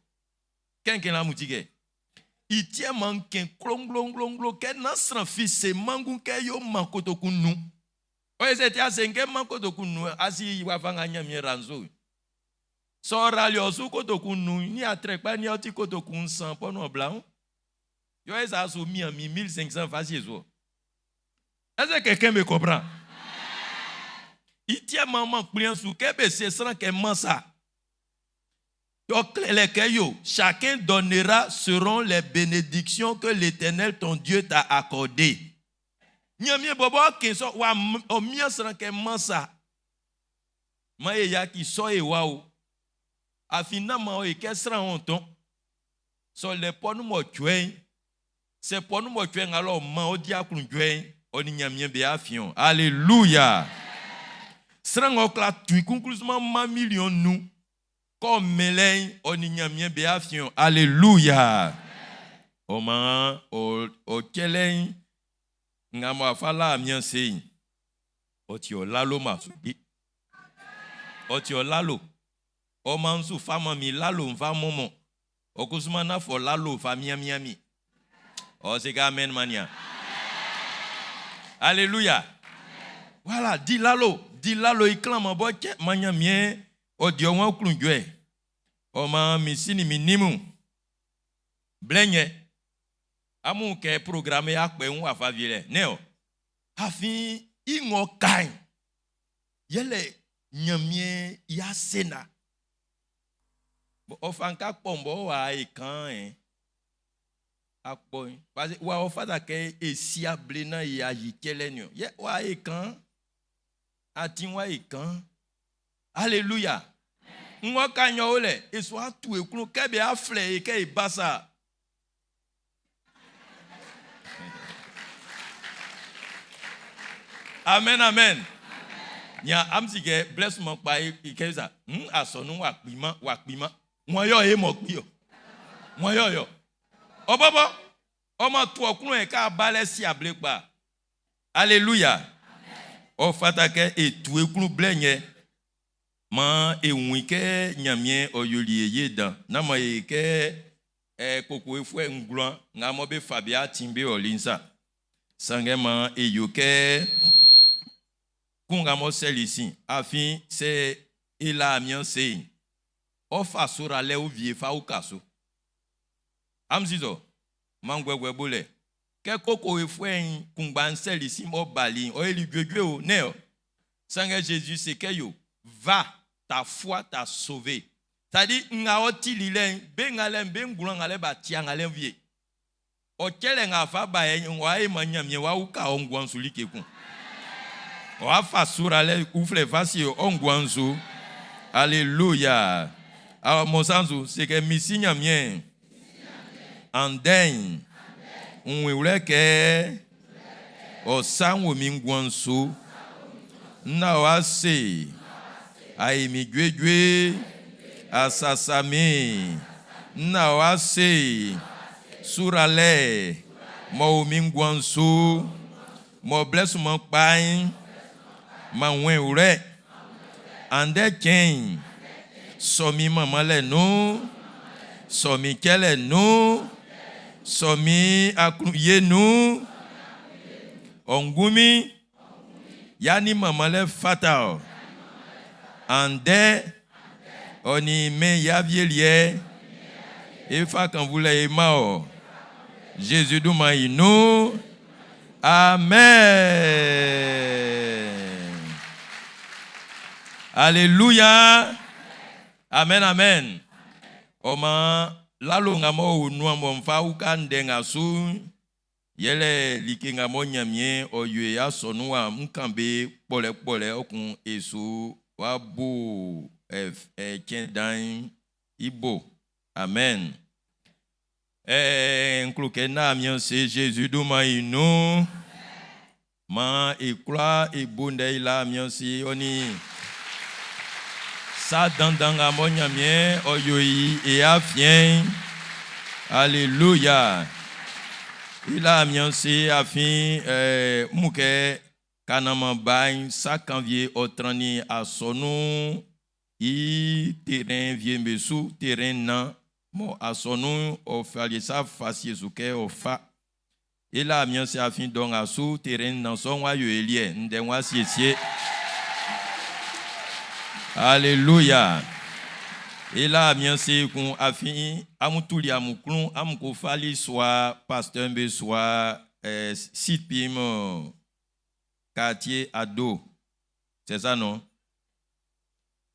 kenkena mutige itie manken klonglonglonglo ke nasran fise mangun ke yo mankotokunu o ezeti asenge mankotokunu asi wafanga nyamie ranzo so rali osu kotokunu ni atrepa ni oti kotokun san pono blanc yo eza so mi 1500 facile zo. Est-ce que quelqu'un me comprend? Itie maman client sou kebe se sran ke mansa. Chacun donnera selon les bénédictions que l'Éternel ton Dieu t'a accordées. Nyamie bobo kinso wa o mia sranke mansa. Ma ya ki so e wa o. Afina ma o e ke sran onton. So le ponu mo twen. Se ponu mo twen alors ma o dia kun twen oni nyamie be afion. Alléluia. Sran o kla tu conclusement ma million nous. Comme Mélène, on y a bien béafion. Alléluia. Oma, o kelen, ngamo fala mien sei. Otio lalo masuki. Otio lalo. Omansu fama mi lalo mfa momo. Okusumana fo lalo fa miami. O c'est amen mania. Alléluia. Voilà, dis lalo il clame boke mania mien. O Dieu wa klunjwe o ma misini minimu blenye amu ke programme ya pe un afa viele neo afi ingo kan yele nyamie ya sena o fanka pombo wa ikan akpo parce wa o fata ke esia blena ya yikelenyo ye wa ikan atin wa ikan. Alléluia. Moi kanyo ole et soit tout et kunu kebe afle et ke basa. Amen amen. Nya amsike bless mon pa ikeza. Asonu wa pima. Mo yo e mo pio. Mo yo. Obobo. Oma tuo kunu e ka bale si ablekba. Alléluia. O fatake e tuwe kunu blenye. Ma e wike nyamie o yolie yedan. Nama e ke koko e fwe ngluan. Nga mobe Fabia timbe o linsa. Sangema e yoke. Kunga mo selisi. Afin se ila amian se. O fasura le ou vie fa ou kaso. Amzizo. Mangwegwe bole. Ke koko e fwe kungban selisi mo bali. O eli gwegwe o neo. Sangé Jésus c'est que yo. Va. Ta foi t'a sauvé. C'est-à-dire, nga oti lilen, ben ngalen, ben goulan ngalen ba tiang ngalen vie. O kele nga fa ba wa e manyamye wa uka ongwansu likekun. Wa fa sura le oufle fasi ongwansu. Alléluia. Alors mon sansu, c'est que misi nyamye. Anden. Unwe ke o sanwo mingwansu. Na wa se Aimi gwegwe asasami nawase surale mo mingwansu mo bless mo pain ma wen ure ande ken somi mama le no somi kele no somi akuye no ongumi yani mama le fatal Ande, oni me yavielie, et fa quand vous l'ayez mort. Jésus nous m'a nous. Amen. Alléluia. Amen, amen. Oma, la longa mo nous en fa ou kandenga su. Yele likinga mo nyamie o yue ya sonua mkambe pole okun esu. Wabu Kendan Ibo. Amen. Nkluke na mian se Jésus douma inou. Ma ekla e bonde ila mian si oni. Sa dandanga monya mien oyoyi e afien. Alléluia. Ila mian si afin mouke Kanama bain sa canvier au trani a sonou i terrain vient besou terrain nan mo a sonou o fali sa facie souke o fa et la mien se afin donc a sou terrain nan son wa yo elie nden wa siesie. Alléluia. Et là mien se kon afin amutuli amuklon amko fali soit pasteur be soit sipim quartier ado. C'est ça, non?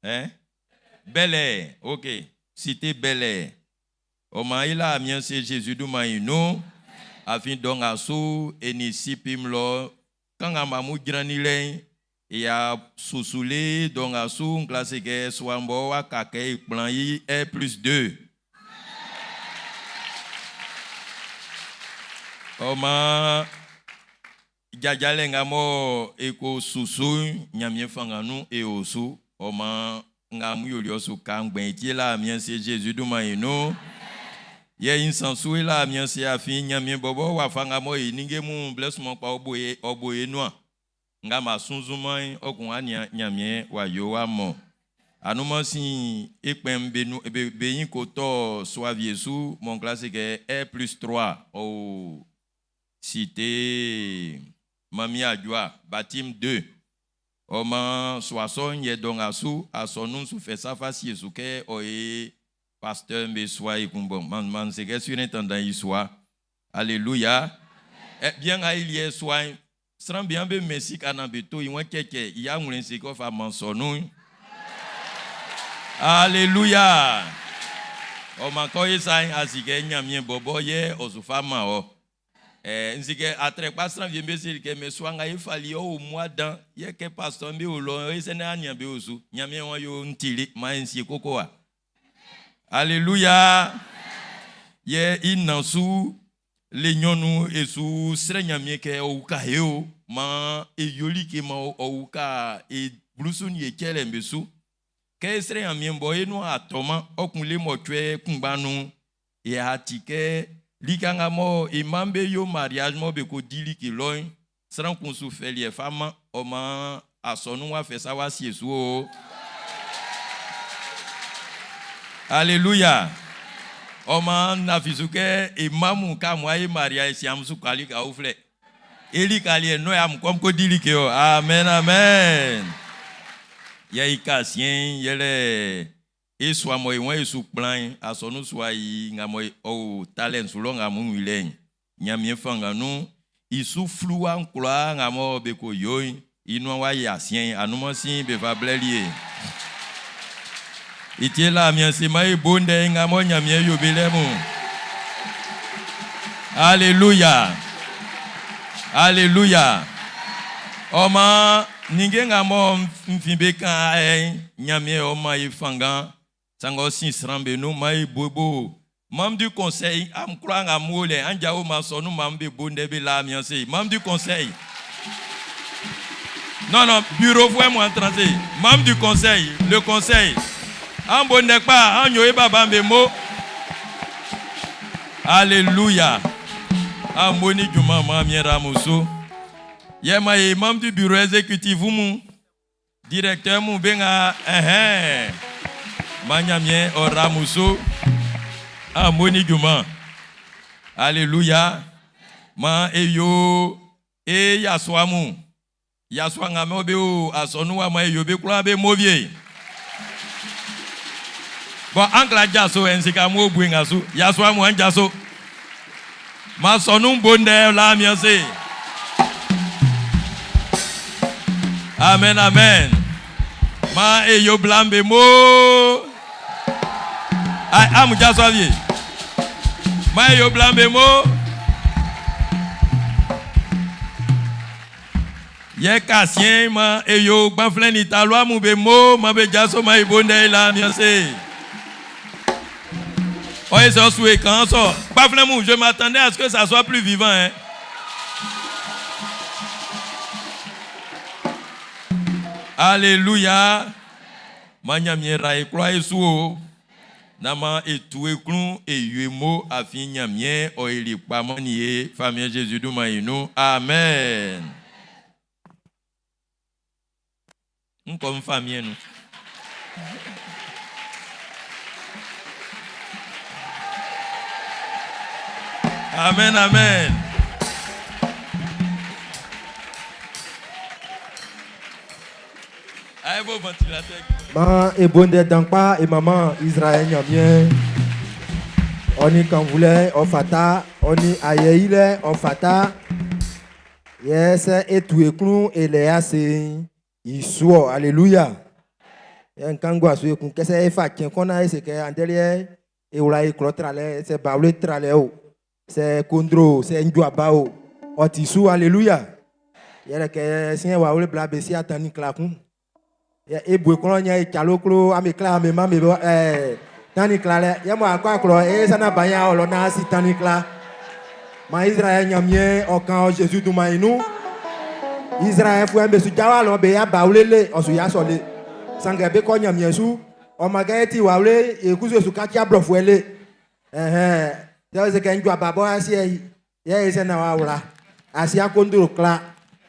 Hein? Bel Air. Ok. Cité Bel Air. Au maïla, mien c'est Jésus du maïno. Afin donc à sou, et ni si pim lo. Quand à mamou granilin, et à sous-soulé, donc à sou, un classique, soit mbo, à kake, plan y, R+2. Au ma. Jajalenga mo eko susu nyamie fanganu e osu oma ngamu yoliosu kangben ti la mien c'est Jésus du maïno ye insansu la mien c'est afin nyamie bobo wa fanga mo ininge mu bless mo pa oboye noa ngama sunzuman okun ania nyamie wa yo wa mo anuma si ekpem benu beyin ko to soaviesu mon classe que R+3 au cité Mami Adjoa, Batim 2. Oman soisson ye donc à son nom sous fait ça face yesuke oye pasteur me soit et bon man c'est que surintendant y soit. Alléluia. Bien à il y est soit sera bien be merci kana beto y won keke y a moun c'est ko fa man son nom. Alléluia. Oman ko yesa asike nyamien bobo ye osufama o. Nzike atre pasteur vient besi ke me swanga ifali o mois dans ye ke pasteur bi o lo e sene anya bi osu nyame won yo ntili ma nsi kokoa. Alléluia. Ye inansu le nyonu esu sre nyame ke o ka heo ma e yoli ke ma o ka e blusun ye kele mbesu ke sre nyame mbo e no atoma okunle mo twe kunbanu e atike Likanga mo imambe yo mariage mo be ko dili ki loin. Sran kun su feli e fama oma asonu wa fe sa wa si esu. Alléluia. Oma na fisuke imamu ka mo ay mariage si am su kali ka ufle. Eli kali no am kom ko dili ke o. Amen amen. Ya ikasien yele eswa mo iwan esu plan asonu swa yi ngamo o talent sulo ngamu wilen. Nyamie fanga nu isu flua nkloa ngamo be ko yoy inu wa yasien anuma sin be va blelie. Itie la miense mai bonde ngamo nyamie yobelemu. Alléluia. Alléluia. Oma ninge ngamo mfimbe kan nyamie oma ifanga sango sin srambe no mai bobo. Membre du conseil, am croire à moule, anjao masonou mambe bonde be la miense. Membre du conseil. Non, non, bureau, moi entrer. Membre du conseil, le conseil. En bonne pas, en yoé babambe mo. Alléluia. En moni du maman miera muso. Yema est membre du bureau exécutif, vous, directeur, mon benga, Manyamien, oramuso. Ah, moni juma. Alléluia. Ma eyo e yaswamu. Yaswanga mobe o asonu wa ma eyo be kula be movie. Bon angla jaso ensika mo buinga su. Yaswamu anjaso. Ma sonu bonde la miase. Amen amen. Ma eyo blambe mo. Ay am jaso vie. Ma yo blambe mo. Ye kasien ma yo banflen italo mu be mo ma be jaso ma ibonde la miense. Oye ça soué quand ça. Banflen mu, je m'attendais à ce que ça soit plus vivant hein. Alléluia. Manyamiera e croix sou. Nama etue klun e yuemo afin nyamien o ili pamanie famille Jésus du maïnou. Amen. Nous comme famille nous. Amen amen. Aïe bon ventilateur. Ma et bonde dankpa et maman Israël nyamien. Oni kan voulait on fata, oni ayeile on fata. Yes et tout éclou et les assez isuo alléluia. En kangwa so ekun kese e fa kin kona ese ke andelier e ula e klotrale c'est baule trale o. C'est kondro, c'est ndjoaba o. Otisu alléluia. Yele ke sien wa ole bla besi atani klakun. E bwe kolonya e chaloklo amekla amema me tani klale ya mo akwa klo e sana banya olo na si tani kla ma Israël nyamien o kan Jésus du maïnou Israël fu ambe su jawa lo be ya baulele o su ya sole sanga be ko nyamien su o magati wawle e kuzo su katia blofuele ya ze kan jwa babo asi ya ese na wawla asi akondro kla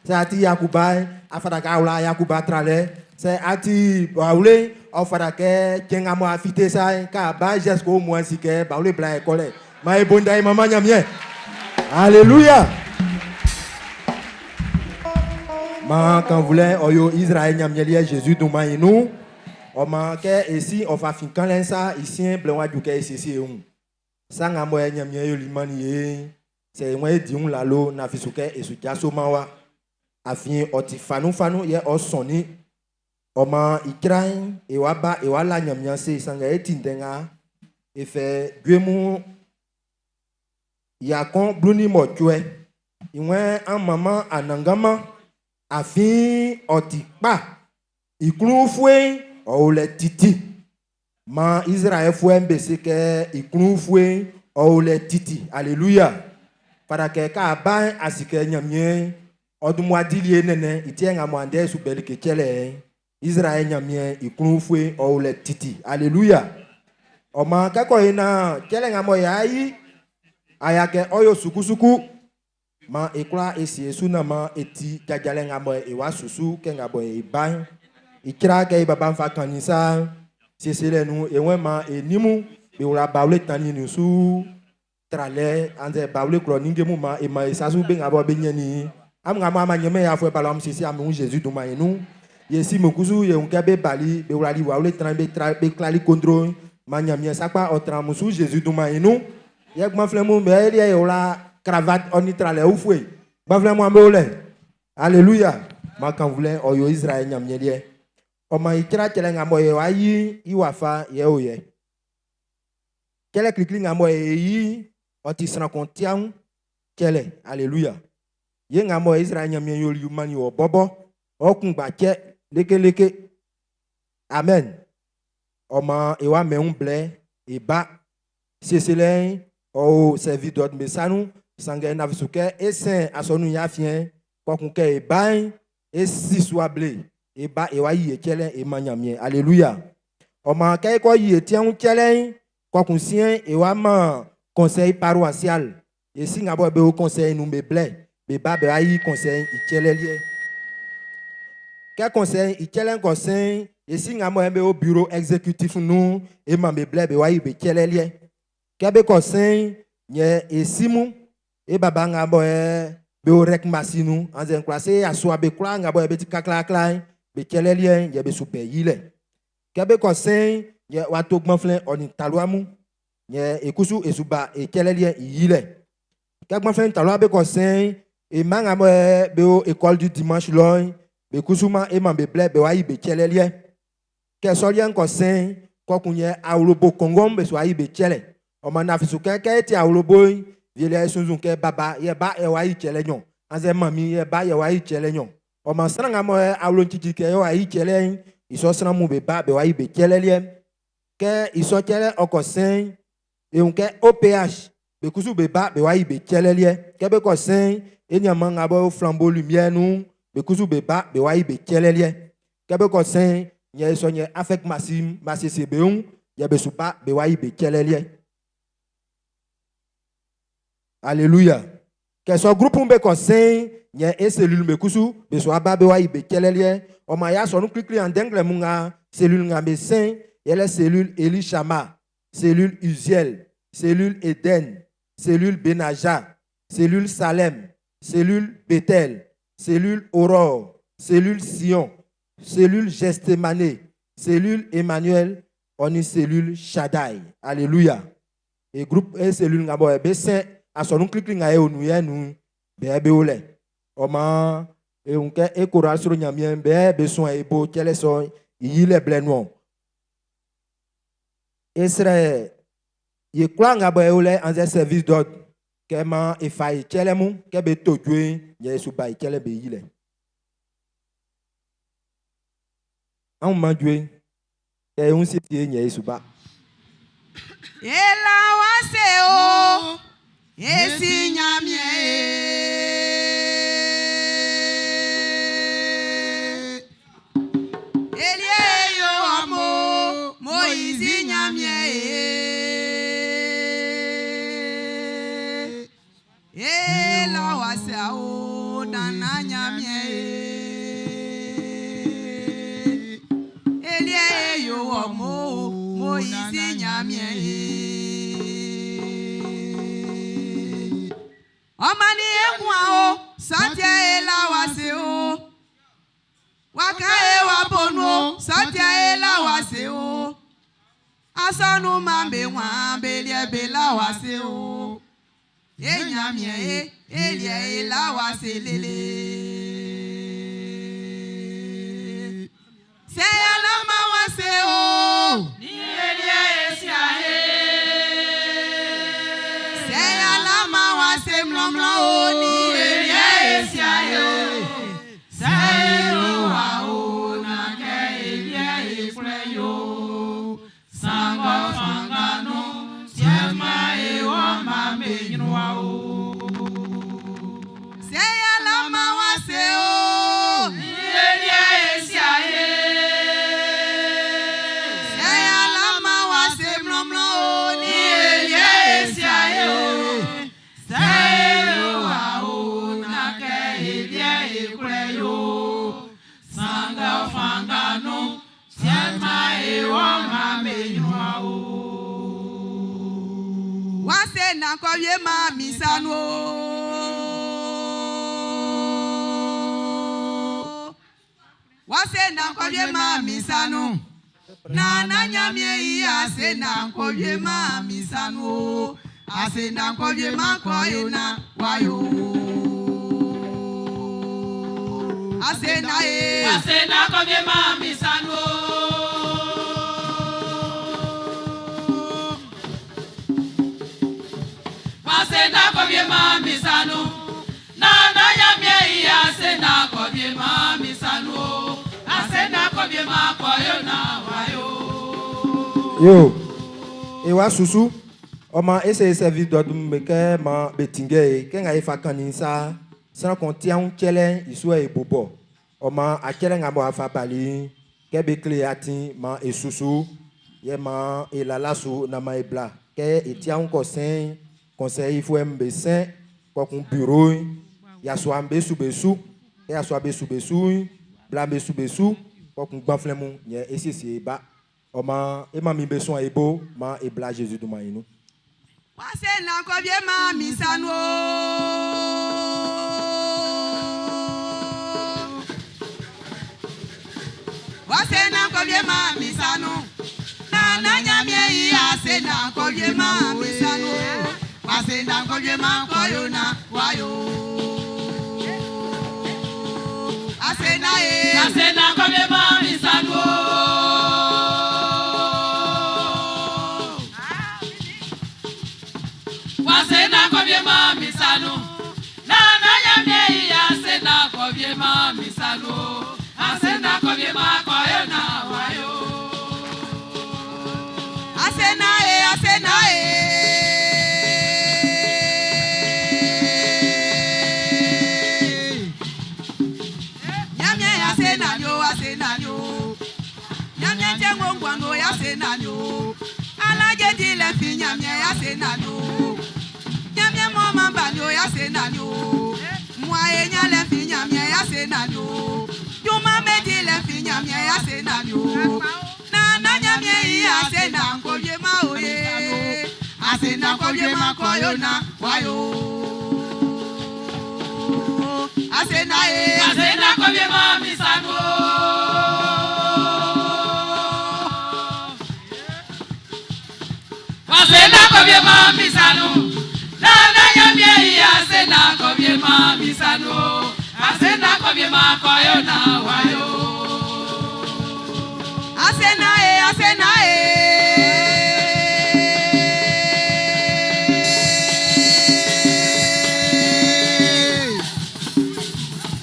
sa ati yakuba afada ka wala yakuba trale c'est ati baoulé on fera que kenga mo afité ça ka ba jusqu'au moins si que baoulé bla école ma bonda maman nyamien alléluia ma quand voulait oyo Israël nyamien Jésus du maïnou on manque ici on va fin quand ça ici blanc du que ici ça ngamo nyamien yo limani c'est moi di on lalo na fisuke et su jaso mawa afin oti fanu ye o soni Oma ikrain e waba e wala nyamyanse sanga etindenga e fe duemu yakon bluni motwe iwen an maman anangama afin otikpa iklu fue o le titi ma Israël fue mbese ke iklu fue o le titi alléluia para ke ka ba asike nyamye odumwa dilie nene itienga mwande su belike chele Israël nyamien ikunu fue o le titi alléluia o ma ka ko ina chele ngamo yayi ayake oyo suku ma ekla esi esuna ma eti jajale ngamo ewa susu ke ngabo e ban ikira ke baba mfa kanisa sesele nu enwe ma enimu be ura bawle tani nu su trale ande bawle kro ningemu ma e ma esasu be ngabo be nyani am ngamo ama nyeme ya fo balam sisi am Jésus do ma enu yesi mokuzu ye unke be bali be ura li wawle tran be klali kontro ma nyamia sakpa otra musu Jésus do ma enu yek ma flemu be ele ura cravate onitrale oufwe bavle mo ambeole alléluia ma kan vle oyo Israël nyamnyedie o ma ikira tele ngamo ye ayi iwafa ye oye kele klikli ngamo yi oti sran kontian kele alléluia ye ngamo Israël nyamye yo yumani o bobo okun gba ke leke amen o ma ewa me un ble e ba seselen o servi d'od mesanu sangue na visuke e saint asonu ya fien kokunke e bain e siswable e ba e wa yi kele e manyamie alléluia o ma kay ko yi tian kele kokun sien e wa ma conseil paroissial e singa bo be o conseil nu be ble be ba be ayi conseil i kele lie ke conseil i kele conseil e singa mo be o bureau exécutif nu e ma be ble be wa yi be kele lie ke be conseil nye e simu e baba ngabo be o rek masinu anzen klase aswa be kla ngabo be ti kakla kla be kelelien ye be super yile kebe konsen ye wato gbanflen oni taluamu ye ekusu esuba e kelelien yile ke gbanflen talua be konsen e manga be o école du dimanche loin be kusuma e man be ble be wa yi be kelelien ke solien konsen kokunye awlobo kongom be so yi be kele o mana fisu ke ti awlobo Vile sunzun ke baba ye ba e wa yi chele nyon anze mami ye ba ye wa yi chele nyon o man sranga mo awlo chichi ke wa yi chele iso sran mu be ba be wa yi be chele liem ke iso chele okosen e unke OPH be kusu be ba be wa yi be chele lie ke be kosen e nyama ngabo flambeau lumière nu be kusu be ba be wa yi be chele lie ke be kosen nye iso nye affect masim masese be un ye be suba be wa yi be chele lie. Alléluia. Que so groupe mbe conseil nye e cellule me kusu be so ababe wa ibe kelelie o ma ya so nu klikli en dengle munga cellule nga médecin yele cellule Elishama, cellule Uziel, cellule Eden, cellule Benaja, cellule Salem, cellule Bethel, cellule Aurore, cellule Sion, cellule Gestemane, cellule Emmanuel, on est cellule Shaddai. Alléluia. Et groupe e cellule nga bo be saint asonu klikli nga e onu ye nu be ole o ma e unke e koral suru nyamien be so e bo kele so yile bleno Israël ye kwa nga bo e ole en service d'ordre ke ma e fay kele mu ke be tojwe ye su bay kele be yile an ma jwe e un se tie nye su ba ela wase o esi nyamie elie yo amo Moïse nyamie ela wase o dana nyamie elie yo amo Moïse nyamie Omani ekwa o satia ela wase o waka ewa bonu satia ela wase o asanu mambe wambe liebe la wase o enyamie elie ela wase lele se ala ma wase o ni elie esia Oni esia yo sayo ao na ke elia ifreyo sanga fangano siema e wa mamenwa o seya la mawase o elia esia na kovie ma misano. Wase na kovie ma misano. Na nyamie iya se na kovie ma misano. Ase na kovie ma koyona wayo. Ase na kovie ma misano. Ase na kovie ma misano. Na nyamie iya se na kovie ma misano. Ase na kovie ma koyona wayo. Yo, ewa susu, oma ese service do dumeke ma betinge kenga ifa kaninsa sans compter un chele isua e bobo. Oma a chele ngamo afa bali kebe kleati ma e susu ye ma e la lasu na ma e bla ke etia un conseil il faut mbesen kwa kun bureau ya so ambe subesu ya so abe subesu bla be subesu kwa kun gbanflemu ye esisi ba. Oma ema mi besoin ebo ma e bla Jésus du maïnou. Wase na kovie ma misano. Wase na kovie ma misano. Na nyamie iya se na kovie ma misano. Wase na kovie ma koyona wayo. Ase na kovie ma misano. Wase na kovie ma misano. Na nyamie iya se na kovie ma misano. Ase na kovie ma koyona wayo. Ase na nyamie ase na nyo. Nyamie tengo ngwano ya se na nyo. Alaje dile fi nyamie ya se na nyo. Nyamie mama banyo ya se na nyo. Mwae nyale fi nyamie ya se na nyo. Juma medi le fi nyamie ya se na nyo. Na nyamie ya se na kovie ma oye. Ase na kovie ma koyona wayo. Ase na kovie ma misano. Ase na kovie ma misano. Na nyamie ya se na kovie ma misano. Ase na kovie ma koyona wayo. Ase na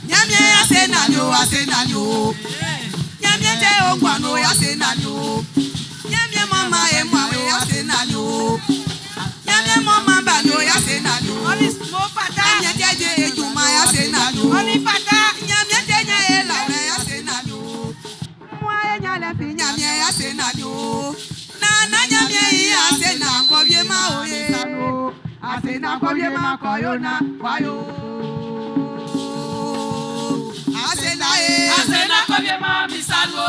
nyamie ya se na nyo. Nyamie te ongwano ya se na nyo. Nyamie mama e mwawe ya se na nyo. Nyamie mama banyo ya se na nyo. Nyamie teje ejuma ya se na nyo. Nyamie tenye e lawe ya se na nyo. Mwae nyale fi nyamie ya se na nyo. Na nyamie ya se na kovie ma oye. Ase na kovie ma koyona wayo. Ase na kovie ma misano.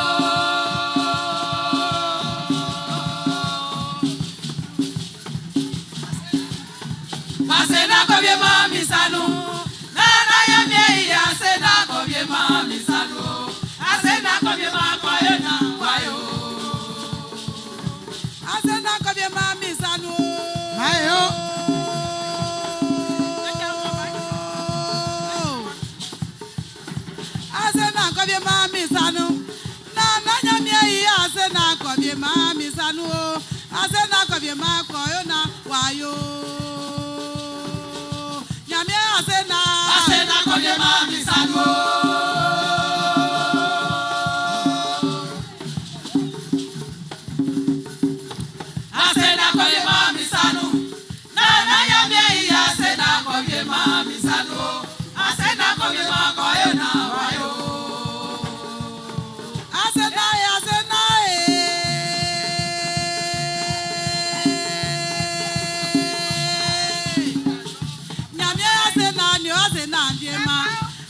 Ase na kovie ma misano. Na nyamie ya se na kovie ma misano. Ase na kovie ma koyona wayo. Ase na kovie ma misano. Ayo. Ase na kovie ma misano. Na nyamie ya se na kovie ma misano. Ase na kovie ma koyona wayo. Nyamie ase na kovie ma misano. Ase na kovie ma misano. Na nyamie ya se na kovie ma misano. Ase na kovie ma koyona wayo. Ase na nyamie ase na nyo ase na njema.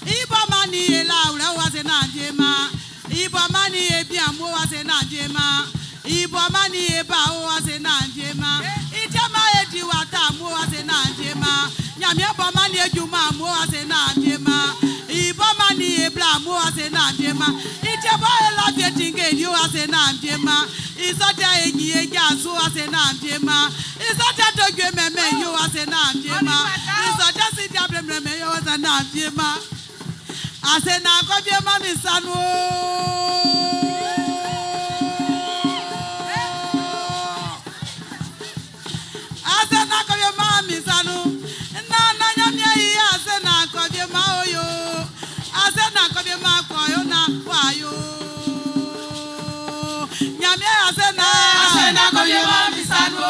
Ibo mani e laura ase na njema. Ibo mani e biamo ase na njema. Ibo mani e bao ase na njema. Ite ma edi wata mo ase na njema. Nyame boma ni ejuma mo ase na njema. Iboma ni ebla mo ase na njema. Itebo ela fetinge ni ase na njema. Isota enyi eja so ase na njema. Isota togwe meme yo ase na njema. Isota sidi abrememe yo ase na njema. Ase na kobye mami sanu. Ase na kobye mami sanu. Na nyamye yi ase na kobye ma oyo. Ase na kobye ma koyo na wayo. Nyamye ase na kobye mami sanu.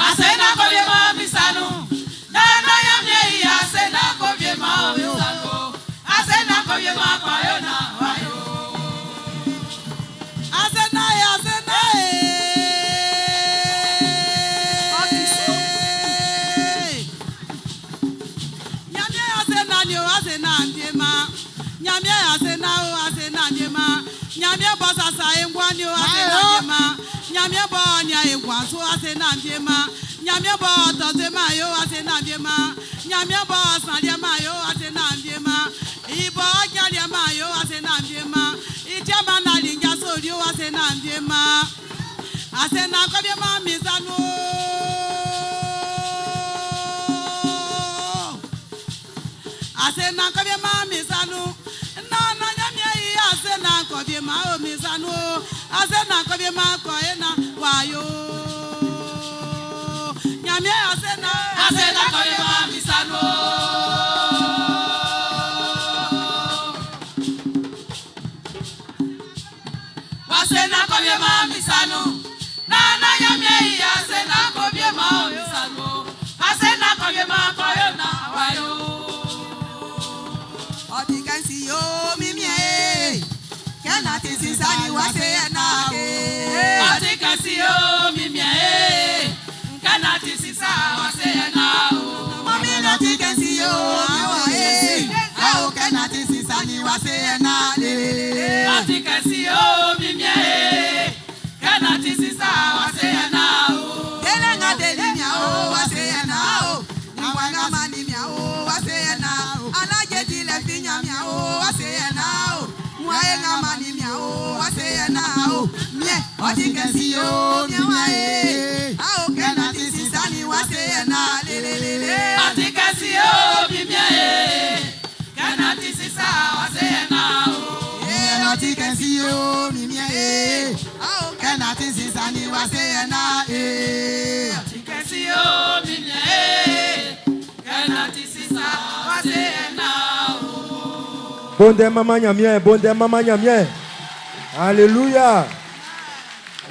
Asena kobye ma misanu, na yamye asena kobye ma misanu, asena kobye ma kwayo na wayo. Asena nyamye asena ni o asena ndema, nyamye asena o asena ndema, nyamye bosa sa engwa ni o asena ndema. Nyamye bo nya egwa so ase na ndema. Nyamye bo toze ma yo ase na ndema. Nyamye bo sande ma yo ase na ndema. Ibo jale ma yo ase na ndema. Itema na linja so yo ase na ndema. Ase na kobye ma mizanu. Ase na kobye ma mizanu. Na nyamye ase na kobye ma o mizanu. Ase na kobye ma koye na wayo. Nyamye ase na kobye ma misano. Ase na kobye ma misano. Na nyamye ase na kobye ma misano. Ase na kobye ma koye na wayo. Odikansi yo mimie. Kana tisisani wase na ke. Atikasi yo mimie. Kana tisisa wase na o. Mami na tikasi yo awae. Ao kana tisisani wase na le. Atikasi yo mimie. Kana tisisa wase na o. Ele ngadeli nya o wase na o. Niwana mani nya o wase na o. Alaje dile finya nya o wase na o. Mwae ngamani miao wase nao mie otikesi yo miae ao kena tisisani wase na lelelele otikesi yo miae kena tisisa wase nao otikesi yo miae ao kena tisisani wase na otikesi yo miae kena tisisa wase nao. Bonde mama nyamie, bonde mama nyamie. Alléluia.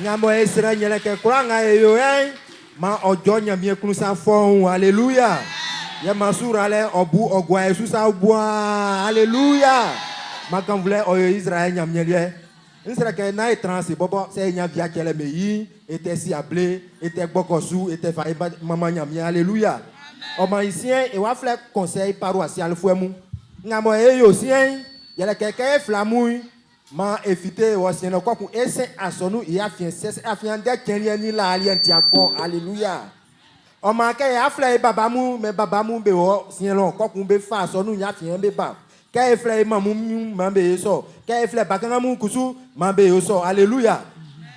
Nyamo esra nyele ke kuranga eyo ma ojo nyamie krusa fon. Alléluia. Ya masura le obu ogwa esusa bua. Alléluia. Ma kan vle oyo Israël nyamie lie. Nsra ke na etransi bobo se nya via kele meyi, ete si able, ete gbokosu, ete fa mama nyamie. Alléluia. O ma isien e wa fle conseil paroissial fuemu. Ngamo eyo sien yele keke flamui ma efite wo sien ko ku ese asonu ya fien ses afian de kenri ni la alien ti akon. Alléluia. O ma ke ya fle baba mu me baba mu be wo sien lo ko ku be fa asonu ya fien be ba ke fle mamu ma be so ke fle bakanga mu kusu ma be so. Alléluia.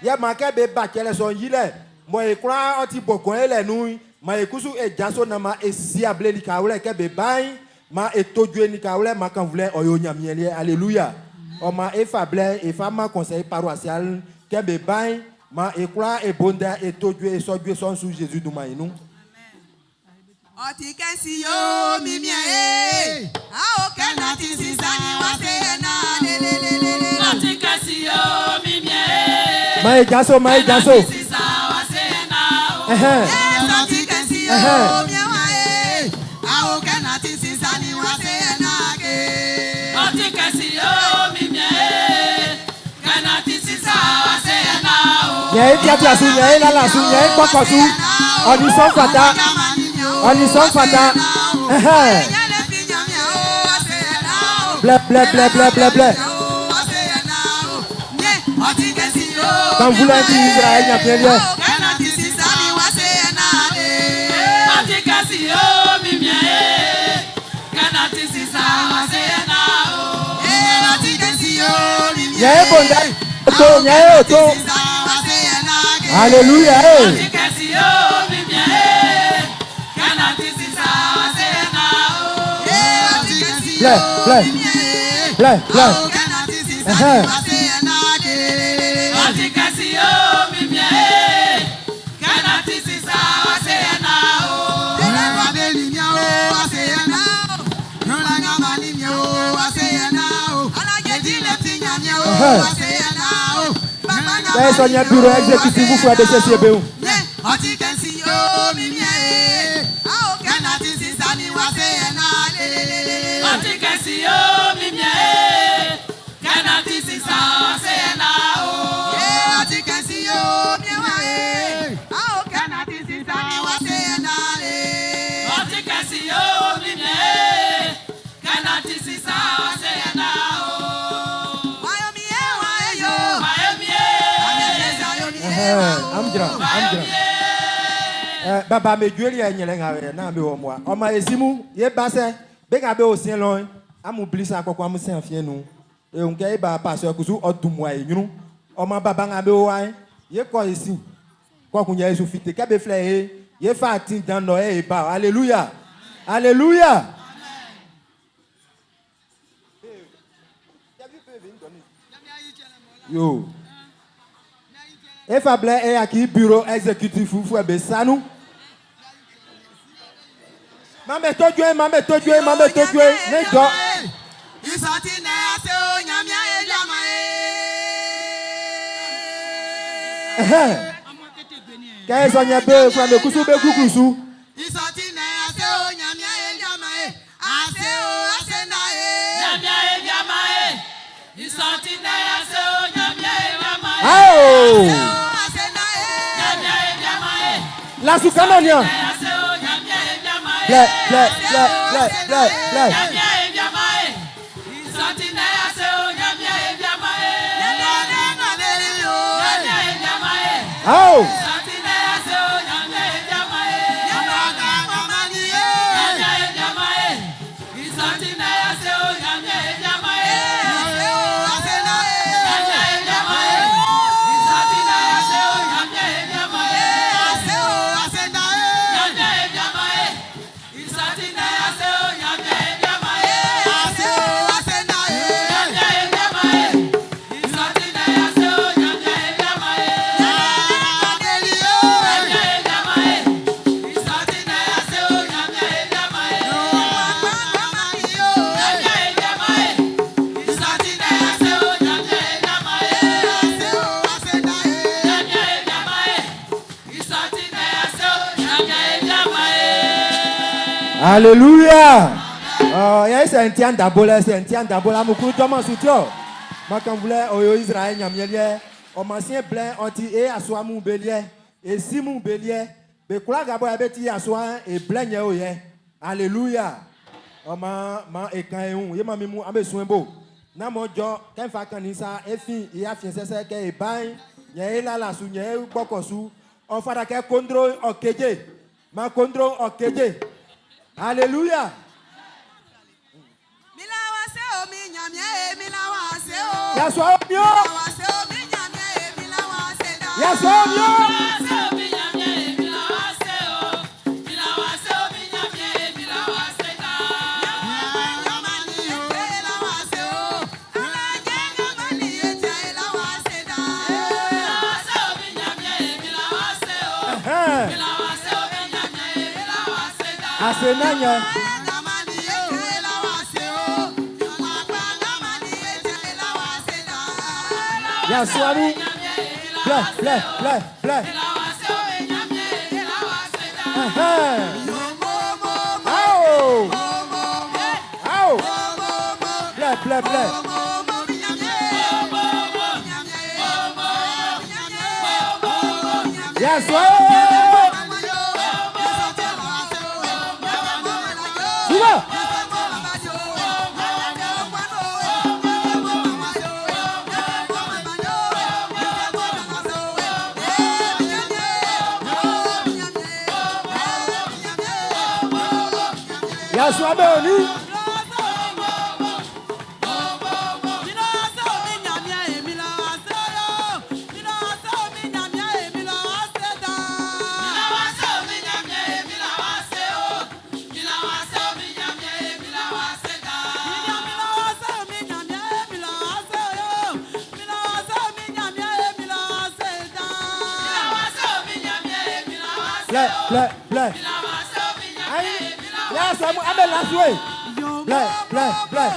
Ya ma ke be ba kele so yile mo e kra oti bokon ele nu ma e kusu e jaso na ma e si able li ka wole ke be bai ma etodue ni ka wole ma kan vle oyo nyamiele. Alléluia. O ma e fable e fama conseil paroissial ke be bai ma e kra e bonda etodue e sodue son sous Jésus du mainu. Otikesi yo mimie a o kana tisisani wase na lelelele. Otikesi yo mimie Ma e jaso tisisa wase na o. Otikesi yo mimie a o kana tisisani wase na ke. Otikesi yo mimie kana tisisa wase na o. Ye tiatia su ye la la su ye kokosu. Oni son fata. Oni son fata. Ble ble ble ble ble ble. Quand vous l'avez dit Israël, il y a bien lieu. Alléluia. Son bureau exécutif, vous pouvez baisser ces béous. Baba me dueli ya nyelenga we na be o mo oma esimu ye base be ga be o sien lon amu blisa akoko amu sen afie nu e unke e ba pastor kusu odumwa enyunu oma baba nga be o wa ye ko esi ko kunya Yesu fite ke be fle e ye fa tin dan no e ba hallelujah hallelujah yo e fa ble e aki bureau exécutif fu e be sanu. Mame tojo, ne do. Isati na ase o nyamia e jama e. Kaya sonya be kwa me kusu be kukusu. Isati na ase o nyamia e jama e. Ase na e. Nyamia e jama e. Isati na ase o nyamia e jama e. Ase na e. Nyamia e jama e. La sukamania. Play. Oh! Alléluia. C'est un tien d'abola, Moukou Thomas Soutio. Ma quand voulait au Israël, Yamielier, au ancien blanc, anti et à soi mon bélier, et si mon bélier, mais quoi gabo abeti à soi et blanc yaoye. Alléluia. Ma écaillon, y'a ma mimou, abe soimbo. Na mon jo, quand fa kanisa, et fin, et a fin, c'est que et bain, y'a la sounya, ou bokosu, on fera que contrôle au keje. Ma contrôle au keje. Alléluia. Asenanya. Yaswani. Play. Play. Yaswani. Yasua Beoni. Play. Yes, I'm the last way. Play.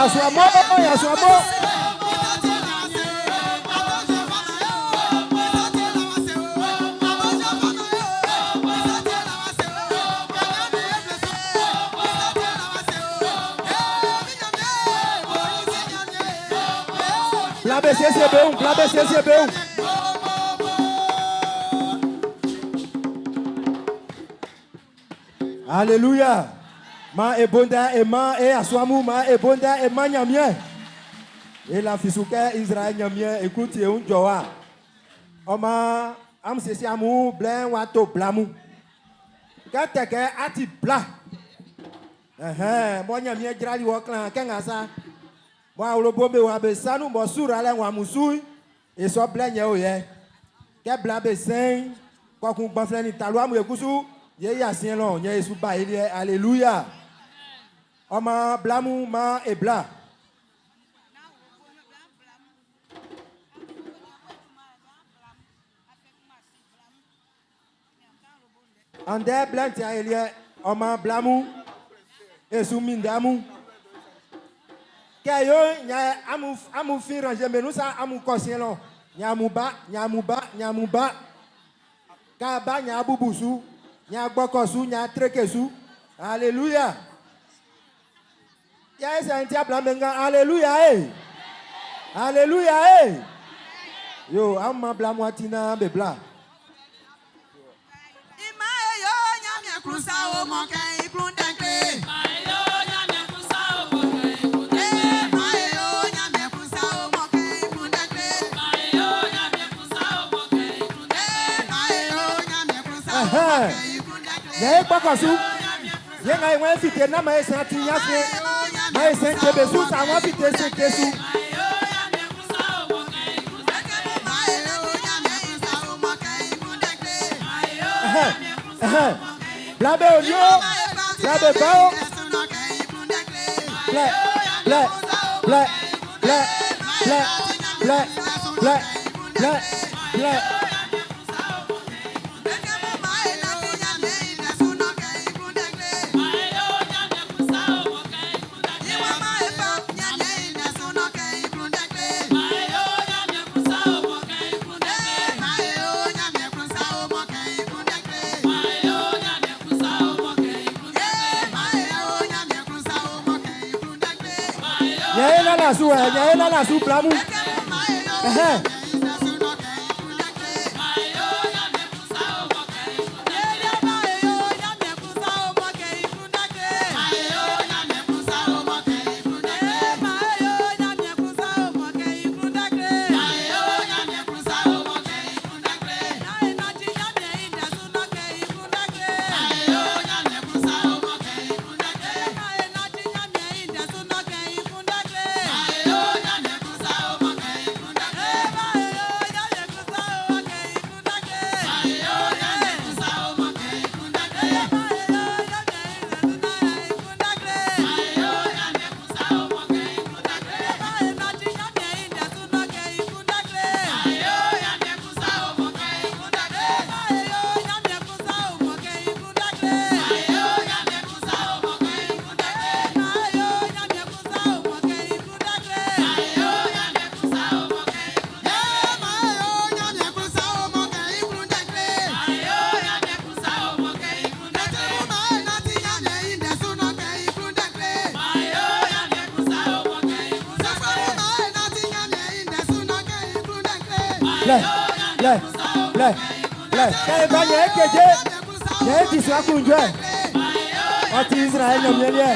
Yasua mo. Plabe CCB1. Alléluia. Ma ebonda e ma e aswamu ma ebonda e ma nyamie. Et la fisuke Israël nyamie écoute un joa. Oma am sesi amu blen wato blamu. Kateke ati bla. Mo nyamie drali woklan kengasa. Mo awlobombe wa be sanu mo sura le wa musui e so blen ye oye. Ke bla be sen ko kun gbanfle ni talu amu ekusu ye yasin lo ye esu ba ile alléluia. Oma blamu ma e bla. Ande blanti a elie oma blamu esu mindamu. Ke yo nya amu fin ranger mais nous ça amu kosien lo. Nyamuba. Ka ba nya bubusu, nya gbokosu, nya trekesu. Alléluia. Ya ese anti ablaменga alléluia eh. Alléluia eh. Yo amma blamu atina be bla. Ye gbokosu. Ye ngai wen fite na ma ese atinya fe. Ma ese tebesu sa won fite se kesu. Blabe oyo. Blabe bao. Play. Nyaela la su blamu. Kaya ba nye keje? Nye tiswa kunjwe. Oti Israel nyamye.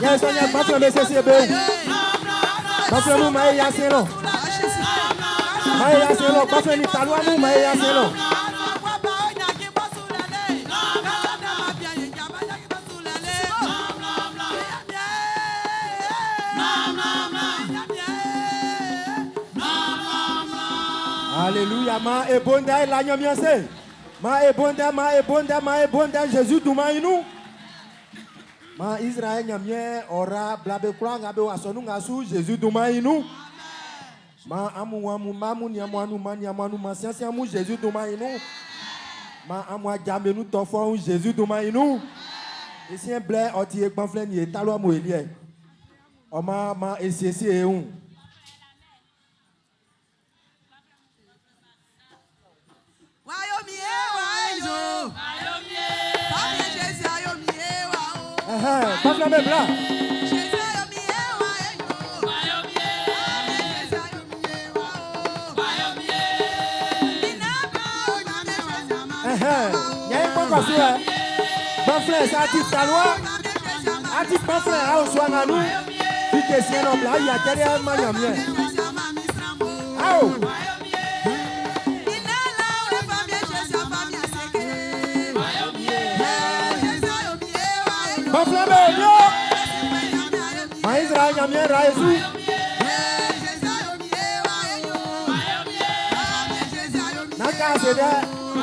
Yes, on a pas de c'est bien. Parce que nous maïs assez long. Maïs assez long. Parce que nous talons nous maïs assez long. Alléluia. Ma est bonne d'ailleurs la nyamiase. Ma est bonne Jésus tout maïs nous. Ma Israël nyamie ora blabe kwa ngabe wasonu ngasu Jésus duma inu. Ma amu mamu nyamwanu manyamwanu masiansi amu Jésus duma inu. Ma amu ajamenu tofo Jésus duma inu. Ici un blé oti ekpanfle ni etalo amu elie. Oma ma esiesi eun. Pas la même là. Il y a un peu comme ça. Bon frère, ça dit ta loi. A dit bon frère, on soit à nous. Puis que si un homme là, il y a derrière moi, il y a mieux. Oh. Bon frère, yo. Ma Israël, il y a mieux, Raïsou. Naka, c'est là.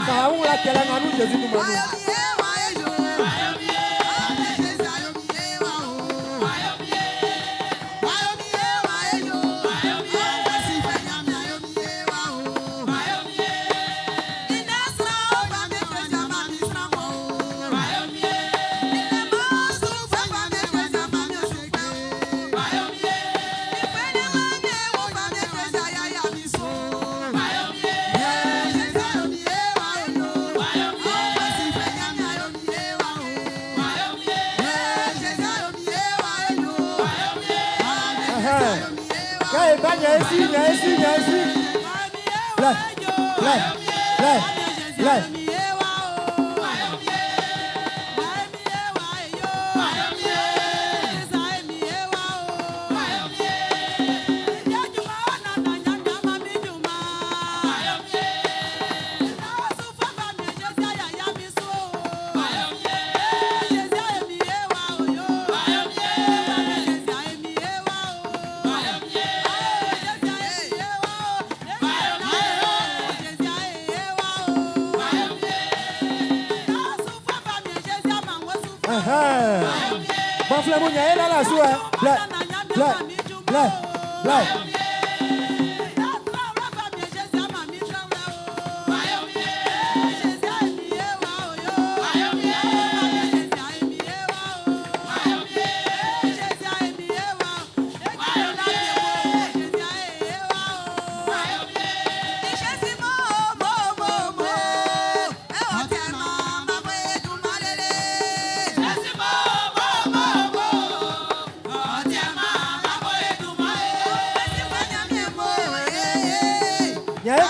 Ça où la télé, nous, Jésus, nous m'a dit. Mon frère Mounia est là la soie. Blé.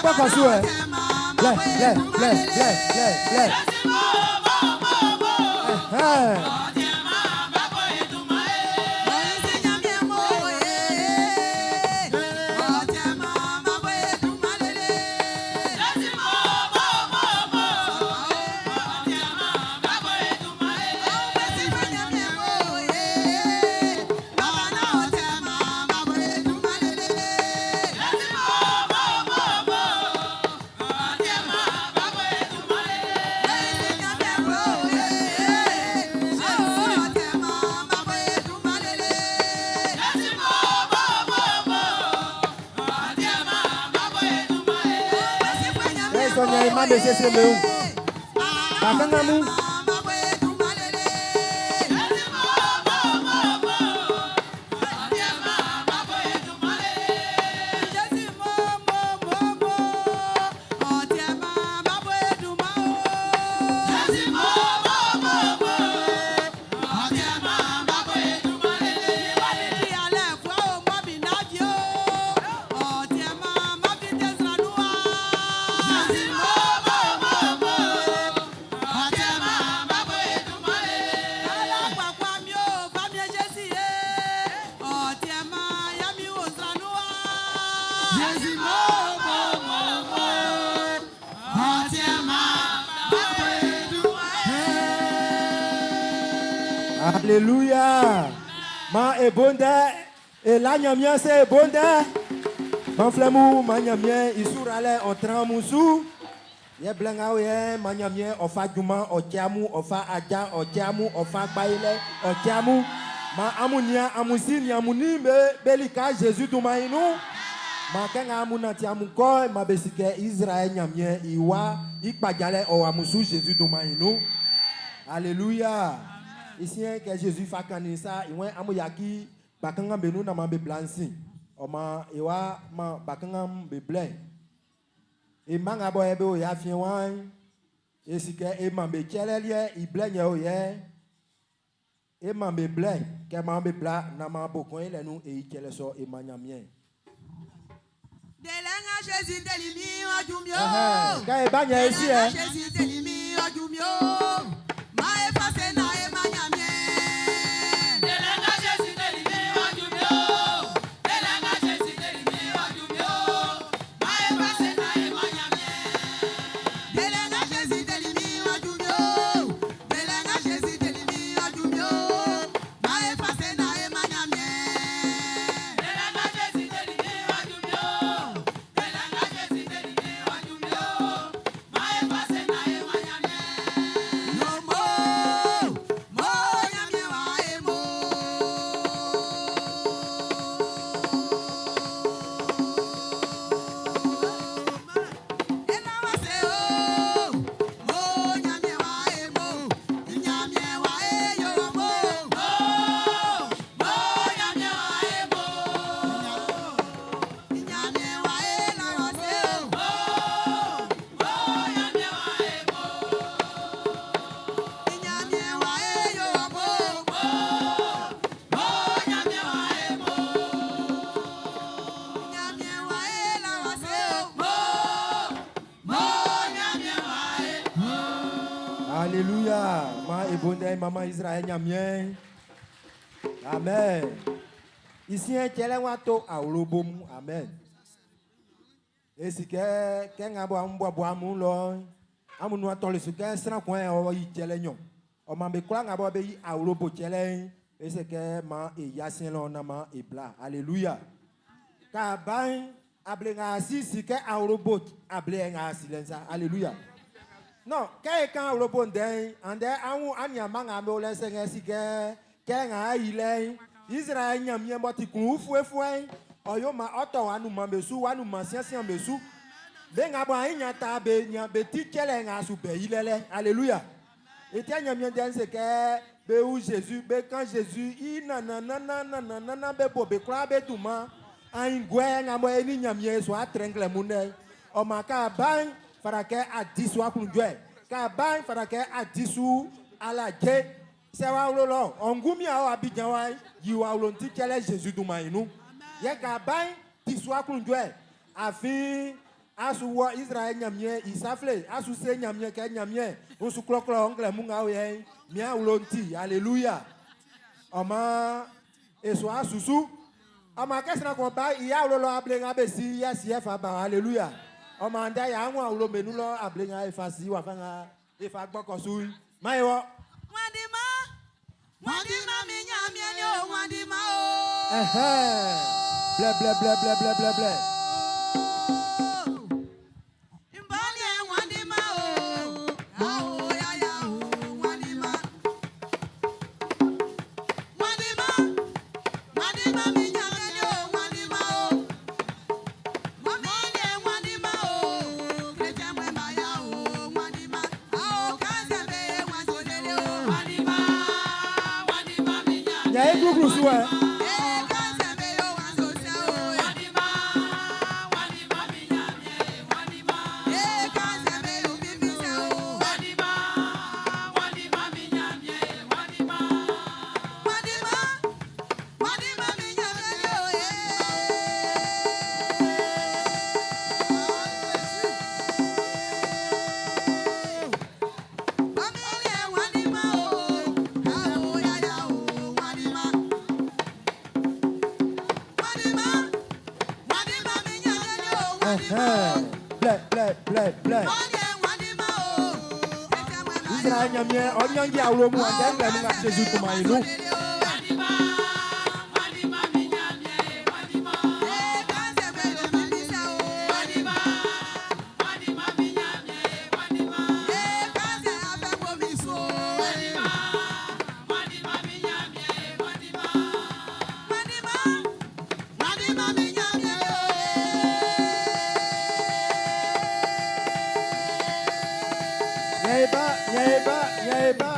Pas comme ça. Blé. Alléluia. Ma est bonde et la nyamien c'est bonde. Mon flemou ma nyamien isurale on tramoussou. Ye blenga ye ma nyamien ofa djuma otiamu ofa aja otiamu ofa baile otiamu ma amunia amusi nyamuni belika Jésus tumainu. Ma kenga amuna tiamu ko ma besike Israël nyamien iwa ikpajale o amusu Jésus tumainu. Alléluia. Ici que Jésus fait kanisa iwe amuyaki bakanga benu na mambe blanci oma ewa ma bakanga be blé e manga boye be o ya fien wan e sike e mambe chelelie i blé nya o ye e mambe blé ke mambe bla na ma bokon ele nu e chele so e manyamien Delenga Jésus delimi ojumio ka e banya ici Jésus delimi ojumio ma e face na e manyamien Delenga Jésus delimi ojumio Delenga Jésus delimi ojumio ma e face na e manyamien Delenga Jésus delimi ojumio Delenga Jésus delimi ojumio ma e face na e manyamien Delenga Jésus delimi ojumio Delenga Jésus delimi ojumio ma e face na e manyamien Alléluia. Ma ebonde maman Israël nyamien. Amen. Ici un tele wato aulobom. Amen. Et si que ngabo ambo amu lo amunu atole su que sran coin o yi tele nyon. O mambe kwa ngabo be yi aulobo tele et c'est que ma e yasin lo na ma e bla. Alléluia. Ka ban ablenga si que aulobo ablenga silenza. Alléluia. Non, quand on rebondit, on a un anya manga me ole senga sike kenga ile Israël nyamie boti kun fue oyo ma oto wanu mambesu wanu mansian besu benga bo anya ta be nya beti kele nga su be ilele alléluia etia nyamie dense ke be où Jésus be quand Jésus na be bo be kwa be tuma an gwe nga mo eni nyamie so atrengle munde o maka ban farake adisu akunjwe ka ban farake adisu ala je se wa lo ongumi a Abidjan wa yi wa lo nti kele Jésus du mainu ye ka ban disu akunjwe afi asu wo Israël nyamie isafle asu se nyamie ke nyamie osu kloklo ongle munga ye mia lo nti alléluia oma eso asusu ama kesna ko ba iya lo ablenga be si yes ye fa ba alléluia oma nda ya anwa lo menu lo ablenga e fa si wa fa nga e fa gbokosu maiwo Wandima mi nyamie ni o wandima o. Ble. Imbali wandima o. Ao ya o wandima. Wandima mi nyamie ni o wandima o. Wamine wandima o. Krete mwema ya o wandima. Ao kazebe wanzolele o wandima. Ya e groupe suwa ble. Israël nyamie onyangi awlo mu andenga mu nga Jésus kumainu. Nyeba.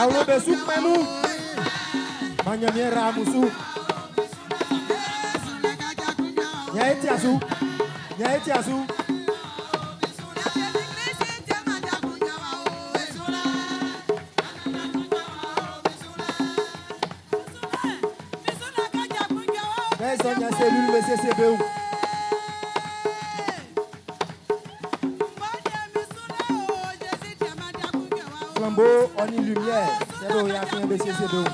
Awlo besu menu. Manyamie ramusu. Nyaiti asu. Personne n'a cellule le CCBU. Flambeau, on y lumière. C'est là où il y a fait un CCBU.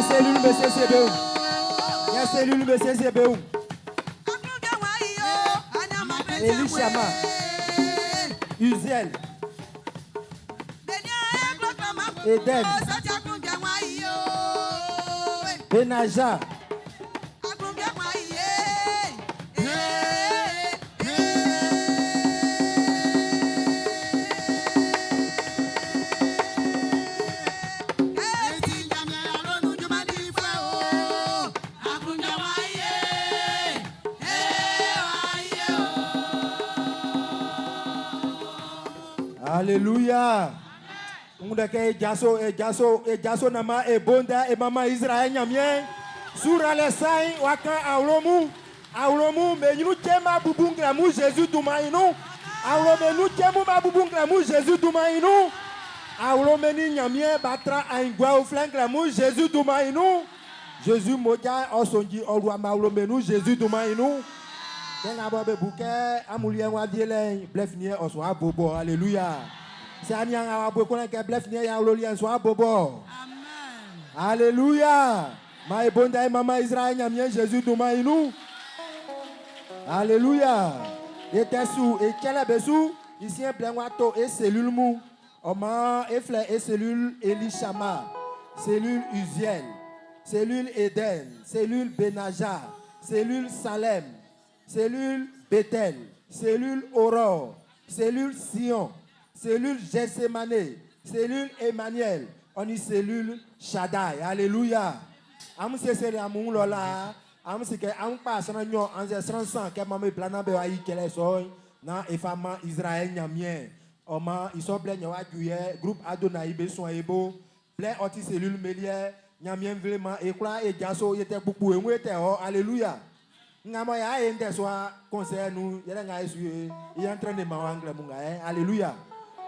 cellule, monsieur Sébéou. Il y a cellule, monsieur Sébéou. Elishama. Uziel. Eden. Benaja. Alléluia. On deke jaso nama e bonda e mama Israël nyamien. Sura le sain waka aulomu me ñu tema bubungra mu Jésus dumainu. Aulome nu temu ma bubungra mu Jésus dumainu. Aulome ni nyamien batra aingwa oflengra mu Jésus dumainu. Jésus moja osonji olwa ma aulome nu Jésus dumainu. Tenga bobe bouquet amulien wa diele blefnie oswa bobo. Alléluia. C'est Anyang Awabo que blefnie ya ololien soit bobo. Amen. Alléluia. Ma bonda et maman Israël nyamien Jésus dumainu. Alléluia. Et tessu et kelebesu ici un plein wato et cellule mou. Oma et fleur et cellule Elishama. Cellule Uziel. Cellule Eden. Cellule Benaja. Cellule Salem. Cellule Bethel, cellule Aurore, cellule Sion, cellule Gethsemane, cellule Emmanuel, on y cellule Shaddai. Alléluia. Am se sere amun lola, am se ke am pa sana nyo anze 300 ke mame plana be ayi kele soy na efama Israël nyamien. Oma isoble nyawa juye groupe Adonai be son ebo, ple oti cellule melie nyamien vraiment e kla e jaso yete pupu e mwete ho. Alléluia. Ngamo ya ende soa conseil nous yela nga esu il est en train de mawangla munga alléluia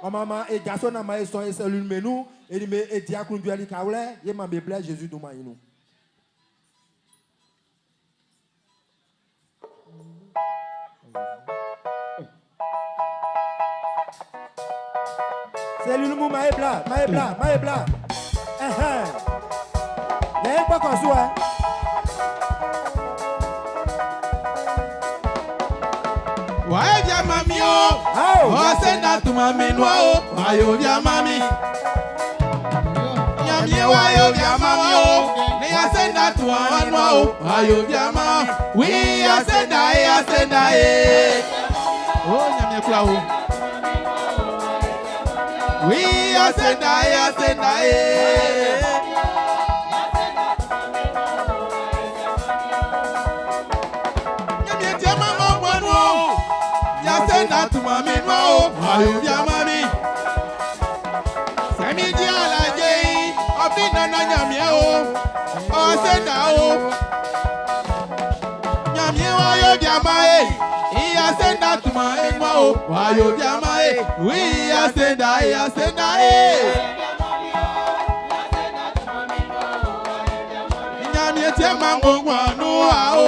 o mama e gaso na ma so e cellule menu e me e diakru duali kawle ye ma be bless Jésus duma yinu cellule mu ma e bla ne pas comme ça. Wae vya mami o, wasenda tuma menwa o, wayo vya mami. Nyamie wayo vya mami o, ne yasenda tuma wanwa o, wayo vya mami. We yasenda e. Oh nyamie kula o. We yasenda e. Senda tu mami no, ayo vya mami. Semi di ala jei, obi nana nyamie o, o senda o. Nyamie wa yo vya mae, iya senda tu mami no, ayo vya mae. We ya senda e. Nyamie te mango gwanu a o.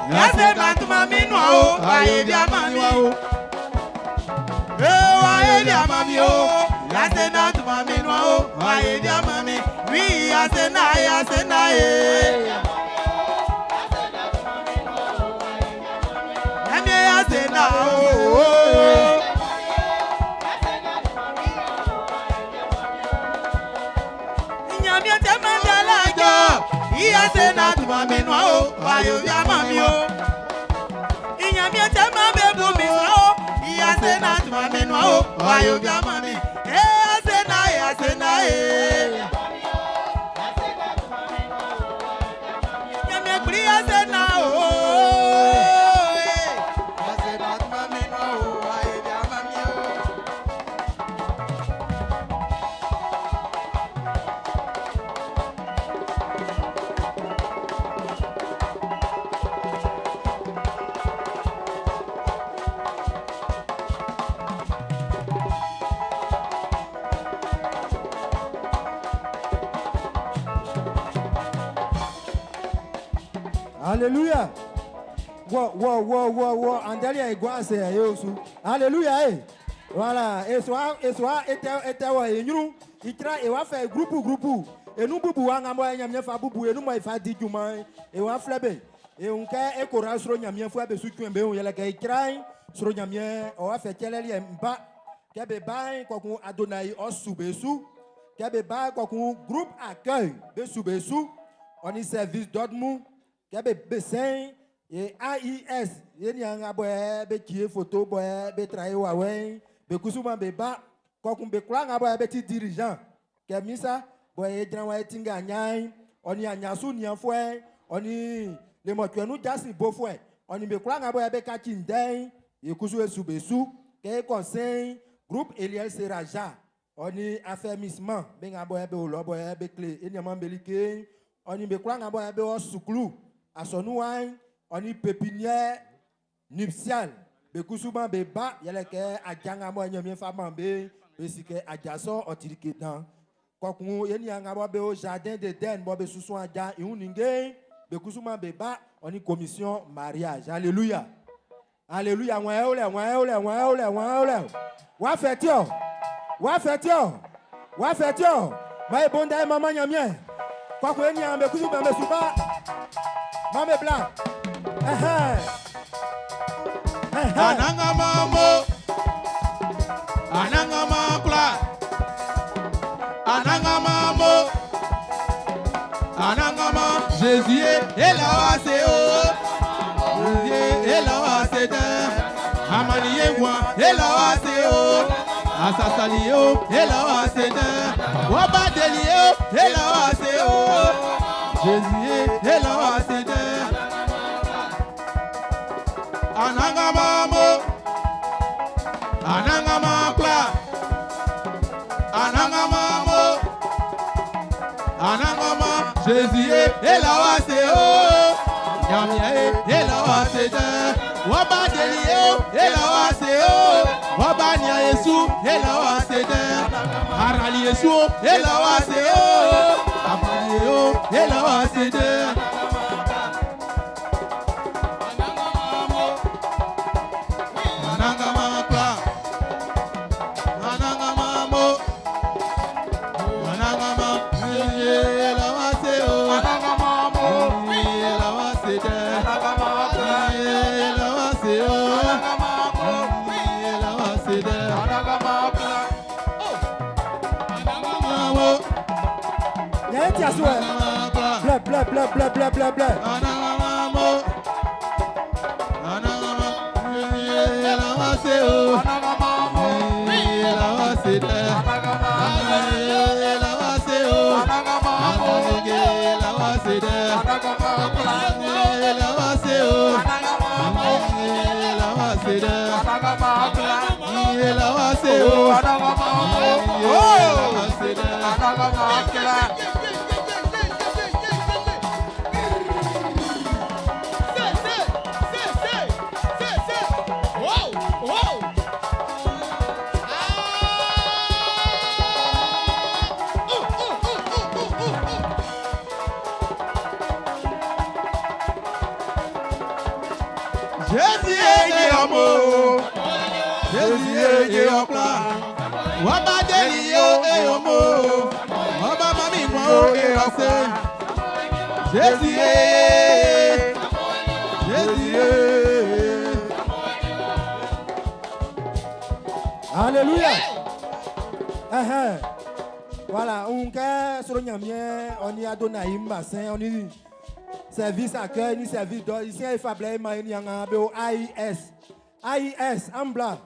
Yasenda tu mami no o, wae vya mami o. Wae vya mami o, yasenda tu mami no o, wae vya mami. We yasenda e. Yami yasenda o. Nyami yasenda la jo. Yasenda tu mami no o, wae vya mami o. Inyami tema bebu mi o, yasenda tu mami no o, wae vya mami. Yasenda e. Nyami kuri yasenda o. Yasenda tu mami no o, wae vya mami o. Alléluia. Wow. Andalia igual c'est Yesu. Alléluia. Voilà. Et soit et nous itra et va faire groupe. Et nous bubu anga mo nyamia fa bubu et nous moi fa di juma et wa flebe. Et on ka e kora sro nyamia fo abesu twembe on yela ka ikrai sro nyamia o wa fe keleli mba kebe bai kokun Adonai o subesu kebe bai kokun groupe accueil be subesu on y service d'odmu kebe besen et AIS yeni anga boy be tie photo boy be trai wa wen be kusuma be ba kokun be kura anga boy be ti dirigeant kemisa boy e dran wa tinga nyai on y anyasu nianfo on y le motuenu jasi bofo on y be kura anga boy be ka kindai e kusu e subesu ke conseil groupe Eliel Seraja on y affermissement benga boy be olo boy be clé eniamam belike on y be kura anga boy be o suklu asonu wan on y pépinière nuptiale be kusuma be ba yele ke ajanga mo nyamie fama be sike ajaso otirike dan kokun yeni anga bo be au jardin d'Éden bo be susu aja ihuninge be kusuma be ba on y commission mariage. Alléluia. Alléluia. Wa fetio mai bonda mama nyamie kokun yeni anga be kusuma be suba mame blanc. Ananga mamo, ananga makla, ananga mamo, ananga ma. Jésus est là, c'est oh. Jésus est là, c'est d'un. Amanié moi, est là, c'est oh. Assasalio, est là, c'est d'un. Wabadelio, est là, c'est oh. Jésus est là, c'est d'un. Ananga mamo, ananga makla, ananga mamo, ananga ma. Jésus est là, c'est oh. Yamia est là, c'est de. Wabadelio est là, c'est oh. Wabania Yesu est là, c'est de. Arali Yesu est là, c'est oh. Amalio est là, c'est de. Bleu. Alléluia. Voilà, on a sur on y a donné un bassin, on y service accueil, ni service d'or. Ici, il faut blâmer il y a un AIS, Ambla.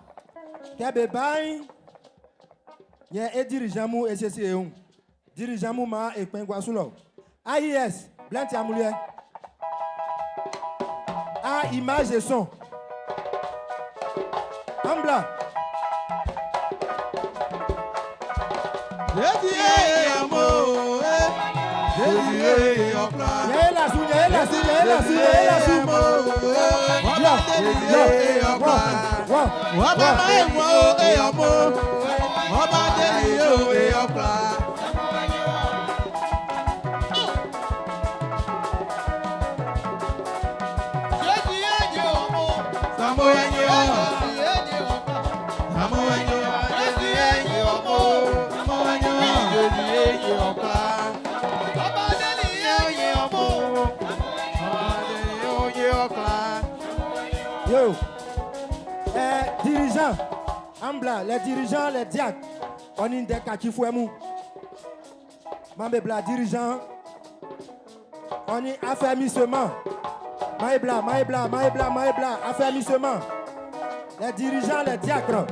Kebebay, il y a un dirigeant mou et c'est un dirigeant mou ma et Penguasulo. AIS, blanc Yamoulier. A image et son. Ambla. Jésus est amour, Jésus est opla. Yo. Dirigeants. Ambla, les dirigeants, les diacres. On est des kakifouemou. Mambebla, dirigeants. On est affermissement. Maïbla, affermissement. Les dirigeants, les diacres.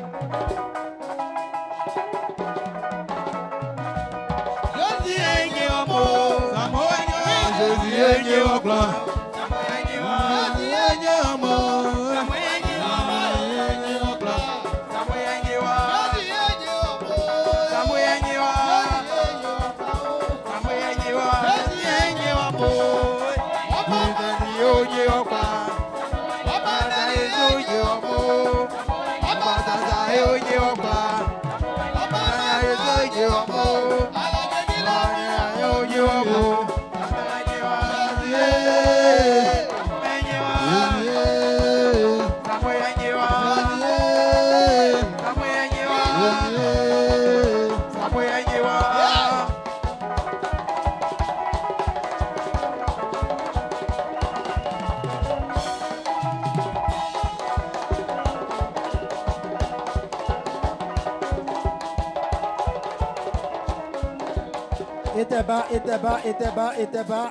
était bas.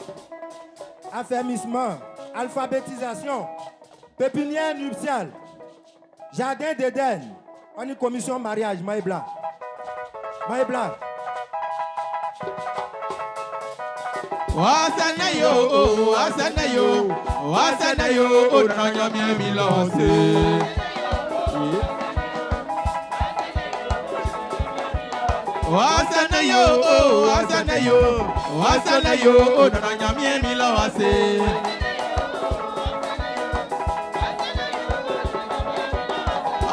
Affermissement, alphabétisation, pépinière nuptiale, jardin d'Éden. On est commission mariage, Maïbla. Wasanayo, Onanya Milose. Wasanayo, Onanya Milose.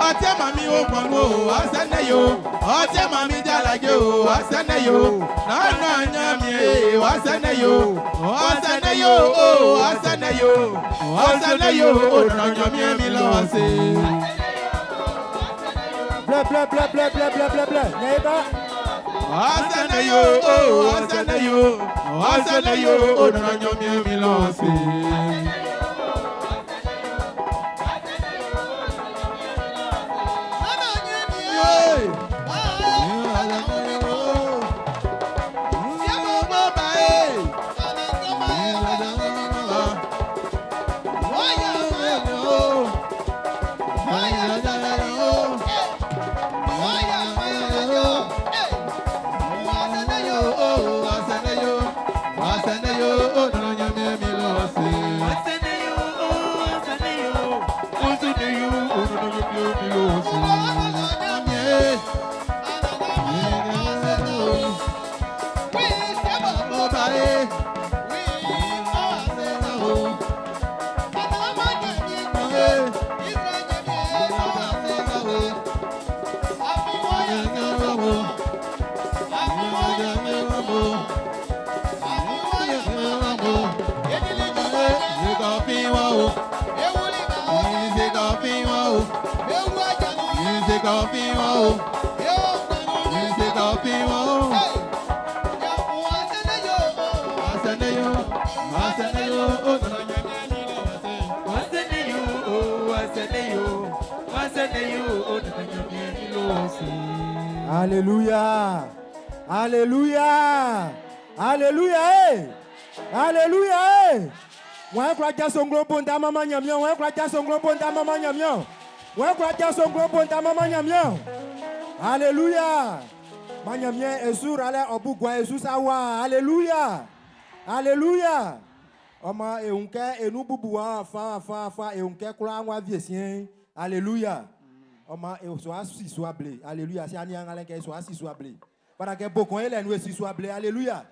Ote mami o mwango, Ote mami jalage o, Nana nyamie, Wasanayo, Onanya Milose. Bleu. Neighbor. Wasanayo, Onanya Milose. Alléluia. Alléluia. Alléluia. Alléluia. Ouais, quoi qu'il son gros ponta maman nyamion. Ouais, quoi qu'il son gros ponta maman nyamion. Ouais, quoi qu'il son gros ponta maman nyamion. Alléluia. Manyamien est sur aller au bout quoi est sous sawa. Alléluia. Alléluia. Oma et unke et nous bouboua fa et unke kula wa viesien. Alléluia. Oma et soit si soit blé. Alléluia. Si ani angale ke soit si soit blé. Para que beaucoup ele nous si soit blé. Alléluia.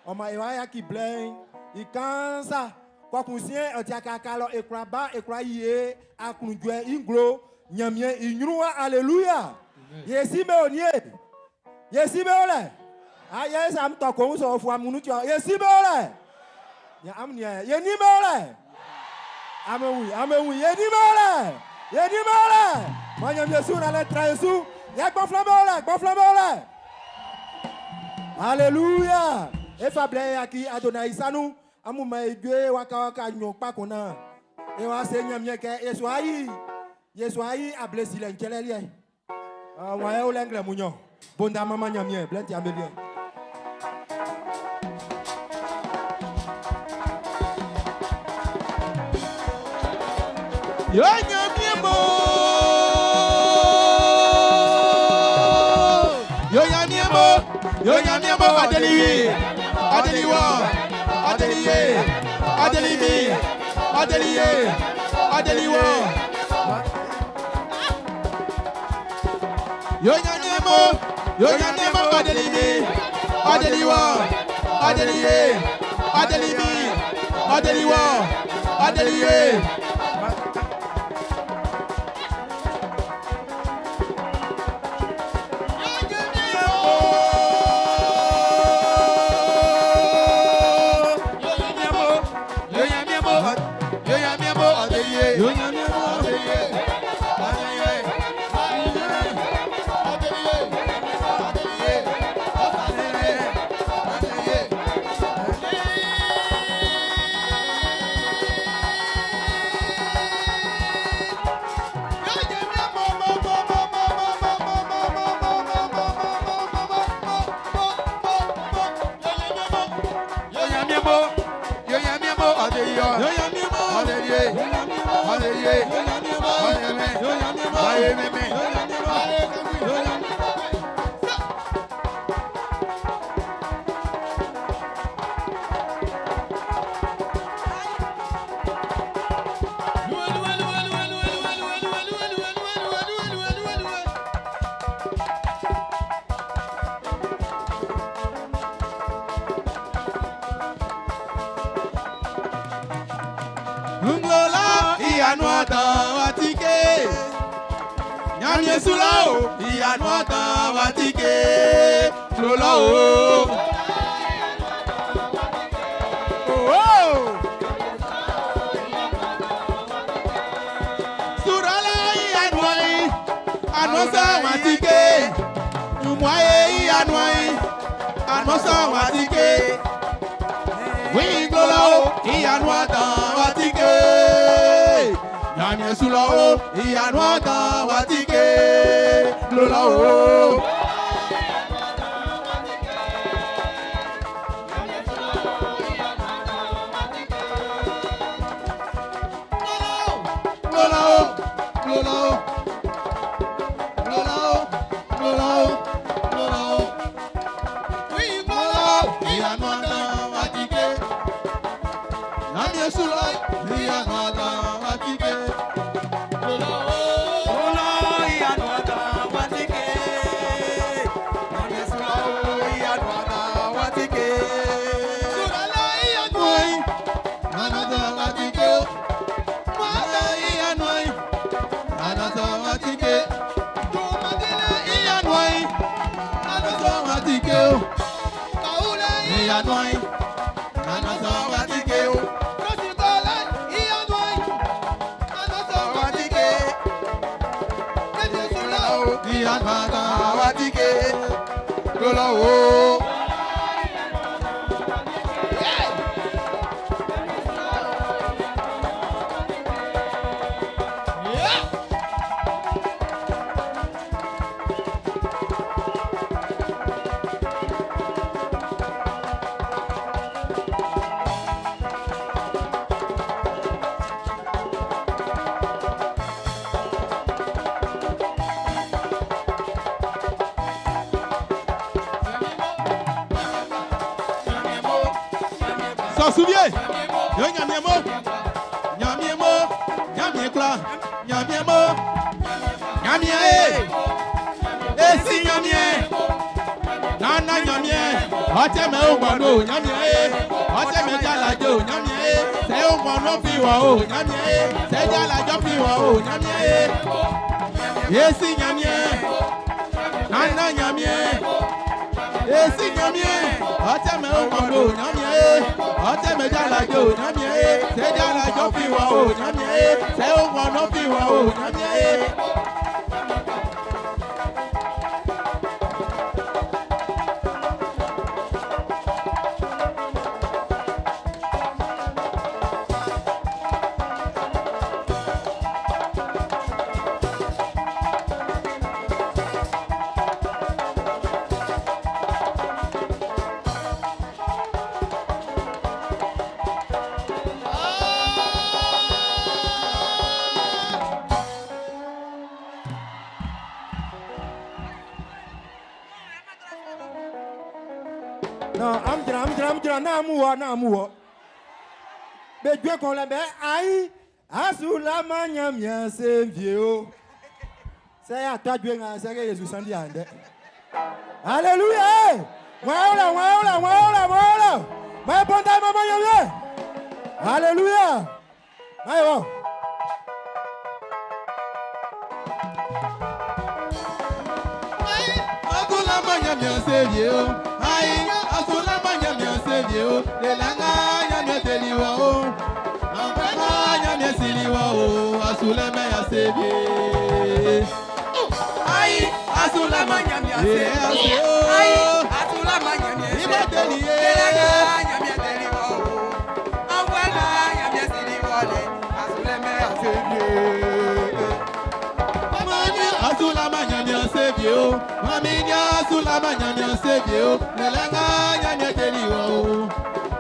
Oma e wa ki blé. I kansa. Kwa kunsien otiaka kalo e kraba e kraie akunjwe inglo nyamien inyruwa. Alléluia. Yesi me onie. Yesi me ole. Ah yes am to ko so fu amunu ti. Yesi me ole. Ya amnia ye ni me ole. Amewu ye ni me ole. Ye ni me ole. Manyam Yesu na le tra Yesu. Ya gbo flambe ole. Alléluia. E fable aki Adonai sanu amuma igwe waka nyon pa kona. Et wa se nyamye ke Yesu ayi ablesi le nkelele. Wa e o lengle munyo. Bonda mama nyamye, blenti amelie. Yo nyamye mo. Yo nyamye mo adeli. Adeliwa. Adeliye. Adelimi. Adeliye. Adeliwa. Yo nyamye mo adelimi. Adeliwa. Adeliye. Adelimi. Adeliwa. Adeliye. Nglola iyanuata watike Nyamye sulao iyanuata watike Nglola o Surala iyanuai Anosa watike Umwaye iyanuai Anosa watike Nglola o iyanuata watike Nyamye sulao iyanuata watike Nglola o S'en souvient? Yo nyamye mo, nyamye kla, nyamye mo, nyamye esi nyamye, nana nyamye, ote me ogbano nyamye, ote me jalajo nyamye, se ogbano fi wa o nyamye, se jalajo fi wa o nyamye, esi nyamye, nana nyamye. Esi nyamye, ote me ogbano nyamye, ote me jalajo nyamye, se jalajo fi wa o nyamye, se ogbano fi wa o nyamye. Non, amdra, na muwa. Mais Dieu qu'on l'aime, aïe, asula manya mien c'est vieux. C'est à toi Dieu c'est que Jésus s'en dit ande. Alléluia. Voilà. Mais bon temps maman yamie. Alléluia. Aïe. Asula manya mien c'est vieux. Aïe, asula manya mien c'est vieux. Lelanga yamie teliwa o. Amfela yamie siliwa o. Asula manya c'est vieux. Aïe, asula manya mien c'est vieux. Aïe, asula manya mien c'est vieux. Lelanga yamie teliwa o. Amfela yamie siliwa o. Asula manya c'est vieux. Asula manya mien c'est vieux. Maminya asula manya mien c'est vieux. Lelanga yamie teliwa o.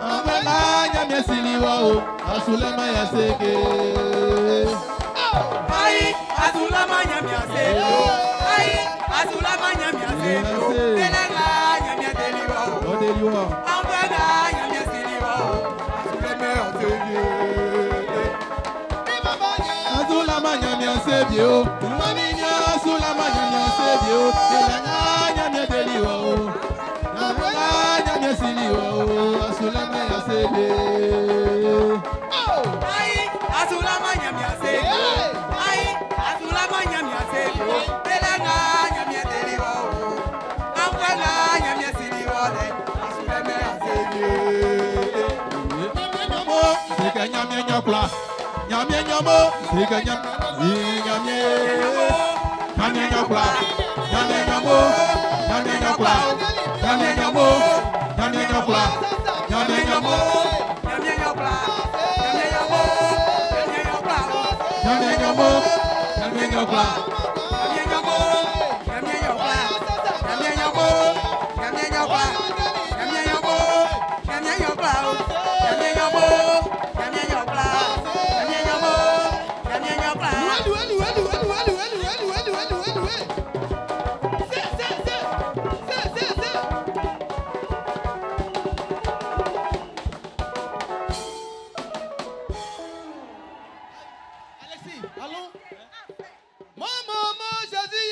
Amfela yamie siliwa o. Asula manya c'est vieux. Aïe, asula manya mien c'est vieux. Aïe, asula manya mien c'est vieux. Lelanga yamie teliwa o. Amfela yamie siliwa o. Asula manya c'est vieux. Asula manya mien c'est vieux. Maminya asula manya mien c'est vieux. Lelanga yamie teliwa o. Amfela yamie siliwa o. Asula manya c'est vieux. Aïe, asula manya mien c'est vieux. Aïe, asula manya mien c'est vieux. Lelanga yamie teliwa o. Amfela yamie siliwa o. Asula manya c'est vieux. C'est que nyamie nyakula. Nyamie nyamo, c'est que nyamie nyakula. Nyamie nyamo, nyamie nyakula. Nyamie nyamo, nyamie nyakula. Nyamie nyamo, nyamie nyakula. Nyamie nyamo, nyamie nyakula. Nyamie nyamo, nyamie nyakula. Nyamie nyamo, nyamie nyakula. Nyamie nyamo, nyamie nyakula. Nyamie nyamo, nyamie nyakula. Nyamie nyamo, nyamie nyakula. Nyamie nyamo, nyamie nyakula. Alexis, allons. Maman, Jésus,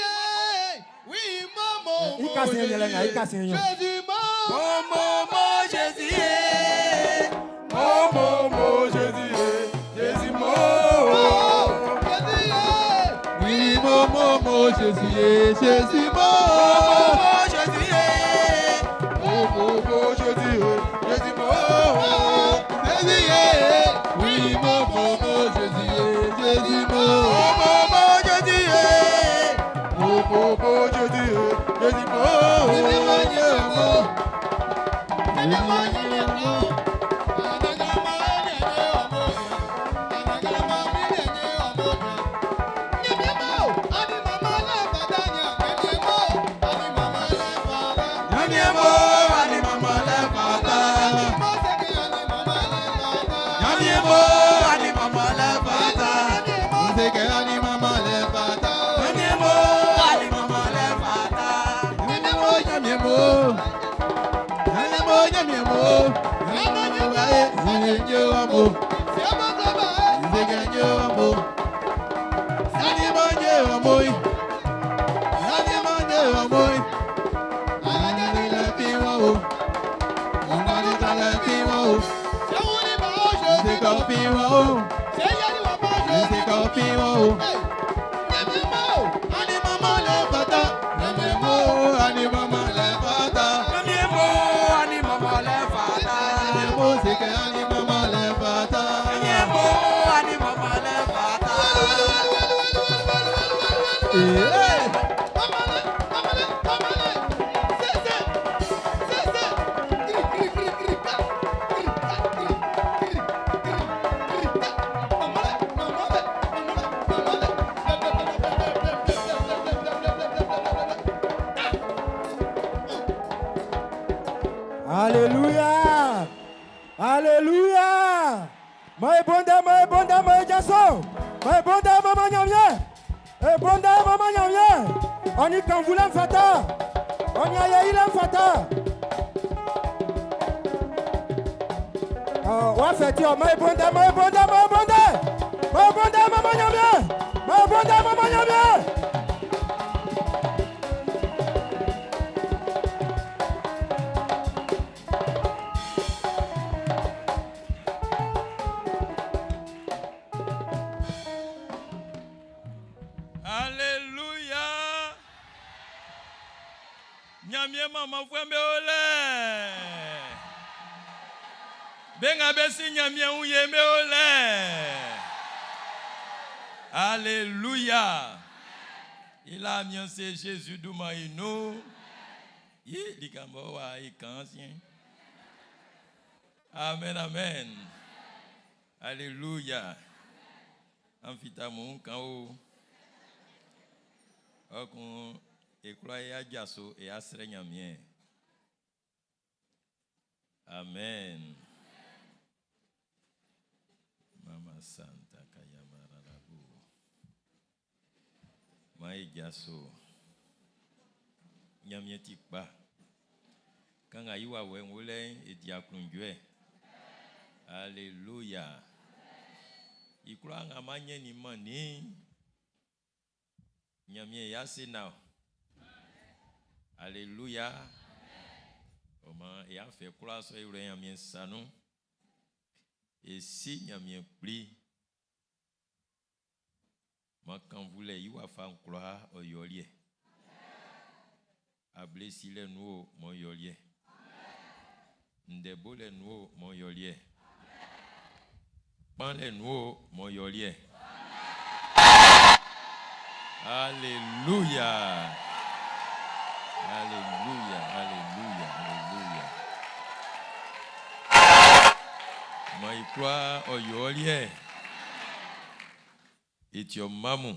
oui, maman. Il casse un yélenga, il casse un yon. Jésus, Momo Jésus, Momo Jésus, Jésus Mo. Oui, Momo Jésus, Jésus Mo. Momo Jésus, Momo Jésus, Jésus Mo. Jésus, oui, Momo Jésus, Jésus Mo. Momo Jésus, Momo Jésus, Jésus Mo. Alléluia. Alléluia. Moi bonda, moi jason. Moi bonda, maman nyamie. Bonda, maman nyamie. On y quand vous l'en fata. On y a eu l'en fata. Wa feti o mai bonde mama nyame. Mama nyame. Alléluia. Nyamie mama fwembe ole. Benga besi nyamie uyeme ole. Alléluia. Il a annoncé Jésus d'Oumaïnou. Il dit qu'il Amen, amen. Alléluia. Amphitamon quand on éclaire à Jasso et à Srenyamien. Amen. Mama Santa Kayamara Rabu. Maï Jasso. Nyamien Tikba. Quand Aïwa Wengoulin et Diaklungue. Alléluia. Il croit en Amanya ni mani. Nyamie yasi now. Alléluia. Comment et a fait croire sur le nyamie sanou. Et si nyamie pli. Moi quand vous voulez y a fait croire au yolier. A blessé les nous mon yolier. Ndebo les nous mon yolier. Pan les nous mon yolier. Alléluia. Alléluia. Alléluia. Alléluia. Moi, je crois au yolier. Et tu maman.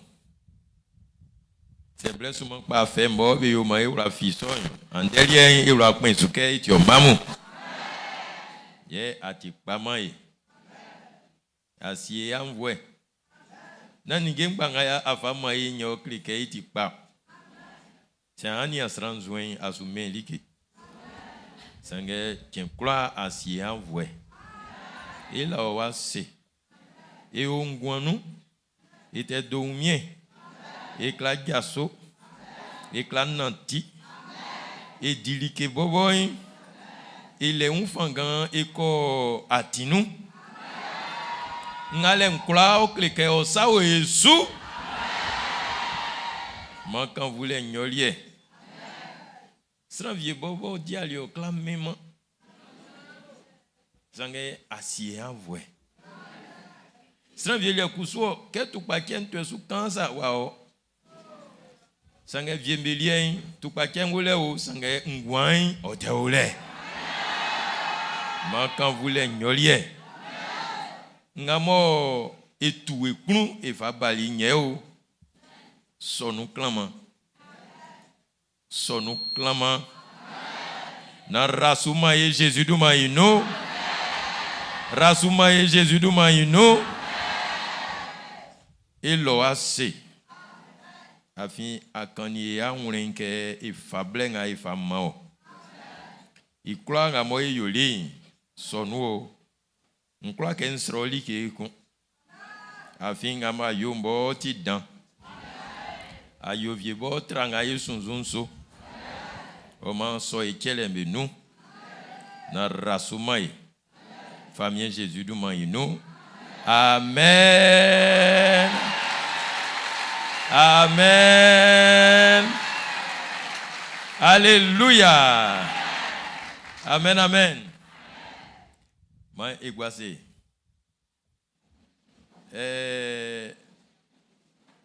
C'est blessement pas fait, moi, mais au moins, il a fait son. En derrière, il a pris ce qu'est, tu maman. Yeah, ati pas mai. Asiye envoie. Nani gembanga ya afama yinyo klike iti pa. Tiani asran join asume liki. Sange tinkla asiye envoie. Ila wase. E ongwanu. Ete doumien. Ekla gaso. Ekla nanti. E dilike boboy. Il un fangan eko atinu. Ngale nkula o klike o sa o Yesu. Man kan voulait nyolier. Sravie bobo diali o klamema. Sange asiye avwe. Sravie le kuso ke tu pa ken tu su kansa wao. Sange viembelien tu pa ken wole o sange ngwan o te ole. Man kan voulait nyolier. Ngamo etu ekunu e fa bali nyeo. Sonu clama. Sonu clama. Na rasuma ye Jésus du maïno. Rasuma ye Jésus du maïno. Et loase. Afin akani ya unrenke e fa blenga e fa mao. I croit ngamo e yoli. Sonu. On croit qu'un sroli qui est con. Afin ngama yombo ti dan. Ayo viebo tranga yesunzunso. Oman so ekelembe nous. Na rasumai. Famille Jésus du maïno. Amen. Amen. Alléluia. Amen, amen. Moi, égoissé.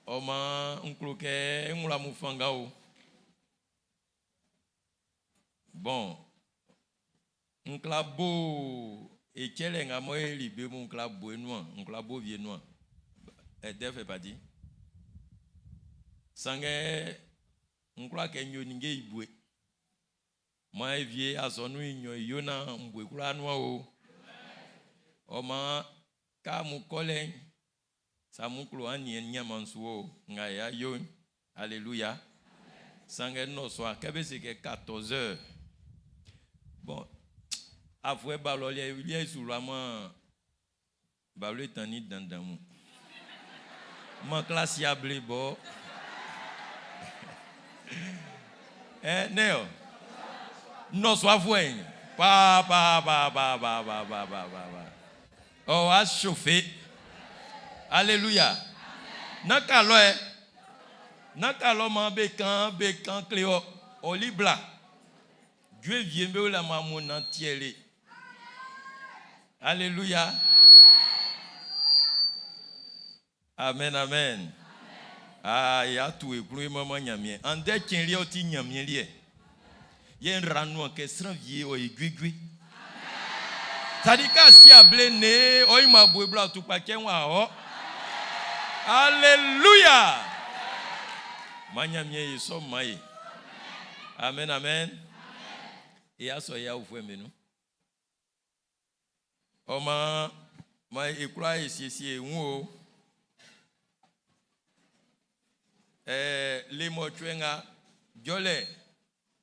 Oma unkloke ngula mufangao. Bon. Nklabo ekele nga moye libe mon nklabo noir, nklabo vie noir. Def fait pas dit. Sange nkla kenyo ninge ibwe. Moi vie azonu inyo yona mbwe kula noir o. Oma ka mukole samuklo ani nyamansuo ngaya yo. Alléluia. Sange no soir kebe c'est que 14h. Bon, Afoué balolé, il est sur la main. Balolé tani dandamou. Ma classe y a blébo. Néo. Non, soit foué. Pa. Oh, a chauffé. Alléluia. Nakalo man bécan cléo. Olibla. Dieu vient me la maman entière. Alléluia. Amen. Ah, il y a tout et plus maman nyamien. En dès qu'il y a aussi nyamien lié. Il y a un ranou qui est vieux au aiguille. Sadika si a bléné, oi ma boubla tout paquet wa. Alléluia. Manyamien ils sont maïs. Amen. Et à ce ya ouvre nous. Oma ma écroit ici où les motuenga jolé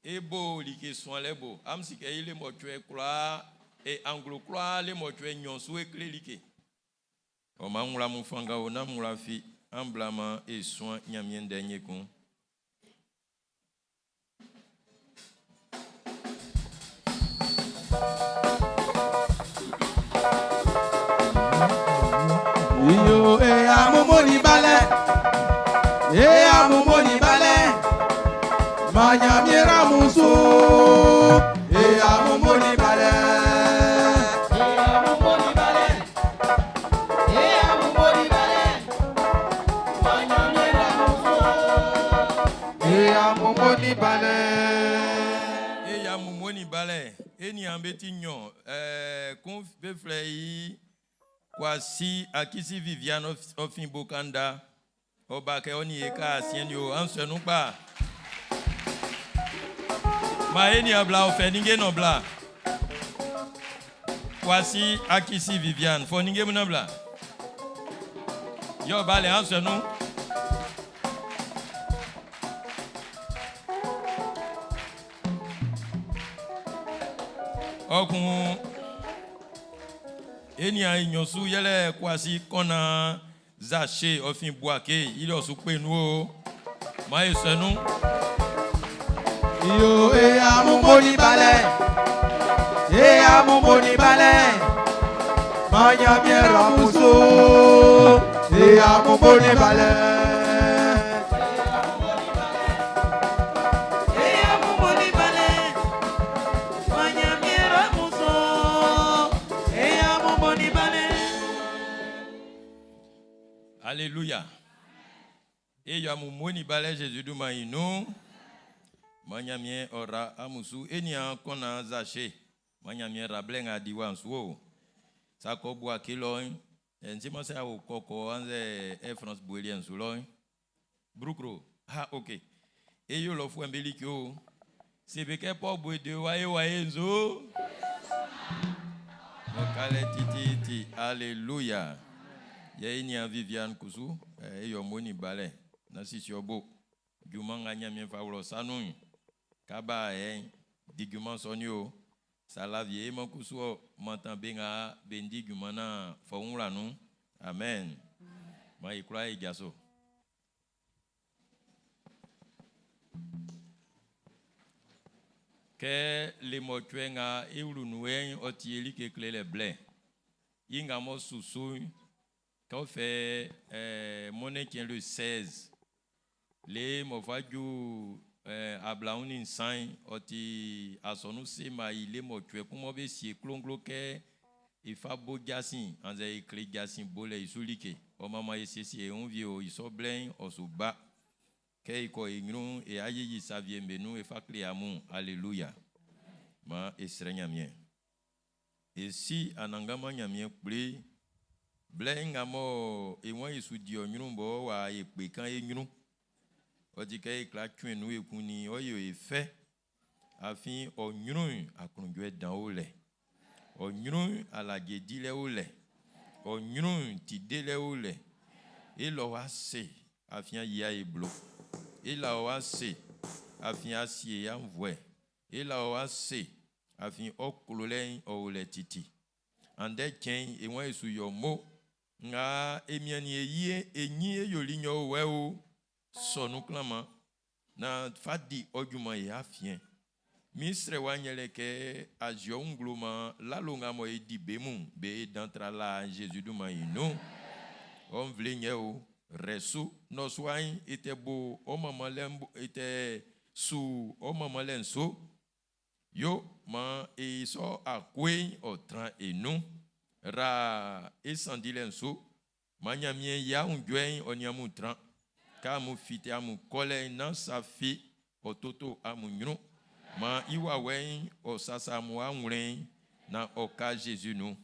et beau li soin les beau am si que les motue croix et anglo croix les motue nyonso et clélike oma ngula mufanga ona ngula fi amblama et soin nyamien dernier con. Yo amomoni balé. Amomoni balé. Manyamiera musu. Amomoni balé. Amomoni balé. Amomoni balé. Manyamiera musu. Amomoni balé. Amomoni balé. Eni ambeti nyon. Kon be flei. Kwasi akisi Viviane ofin Bokanda. Obake oni eka asienyo anse nou pa. Ma eni abla ofeninge no bla. Kwasi akisi Viviane foninge muna bla. Yo bale anse nou. Okun eni a inyosu yele kwasi kona zaché ofin boake il osu pe nou ma esenu yo amomoni balé amomoni balé manyamiera musu amomoni balé Alléluia. Et ya mumoni balé Jésus du maïnou. Manyamien ora amusu enia kona zaché. Manyamien rablenga diwansuo. Sa ko bua kiloin. Enzi ma sa o koko anze e France boelien suloi. Broukro. Ah OK. Et yo lo fu embelikio. Se beke po boe de wae nzo. Mokale titi. Alléluia. Yé ni a Viviane Kousou, et yomoni balé, nasi siobo, Jumanga nyamien fawlo sanou, Kaba diguman sonyo, Salavie mon Kousou, Mantambenga, Bendi Gumana, Faoula nou, Amen. Ma y croit gasso. Que les motuenga et oulounouen, otieli que clé les blés. Yingamo sousou. Quand on fait monnaie qui est le 16, les movadio ablaounin sain oti asonu sema ile motwe kuma be si klonglo ke ifa bo gasin anze ikle gasin bole isulike o mama yesisi e on vio iso blen osuba ke iko ingru e ayi savie menu e fa kle amu alléluia ma esrenya mien et si anangama nyamien ple blenga mo e won isu di onyun bo wa e pe kan enyun o di ke ikla twen nu ekuni oyo efe afin onyun akunjo edan ole onyun alaje dile ole onyun ti dele ole e lo wa se afin ya eblo e la wa se afin asie ya nvoe e la wa se afin okololen o le titi ande ken e won esu yo mo nga emiani eyie enyi yolinyo we o sonu klama na fadi oguma ya afien misre wanyele ke ajio ngluma la longa mo edi bemu be d'entra la Jésus du maïno on vlinye o resu no soin était beau o maman lembo était sous o maman lenso yo ma e so akwe o train et nous ra esandi lenso manyamien ya ungwen onyamu train ka mu fite amu kole na safi o toto amu nyro ma iwa wen o sasa mu anwren na oka Jésus nous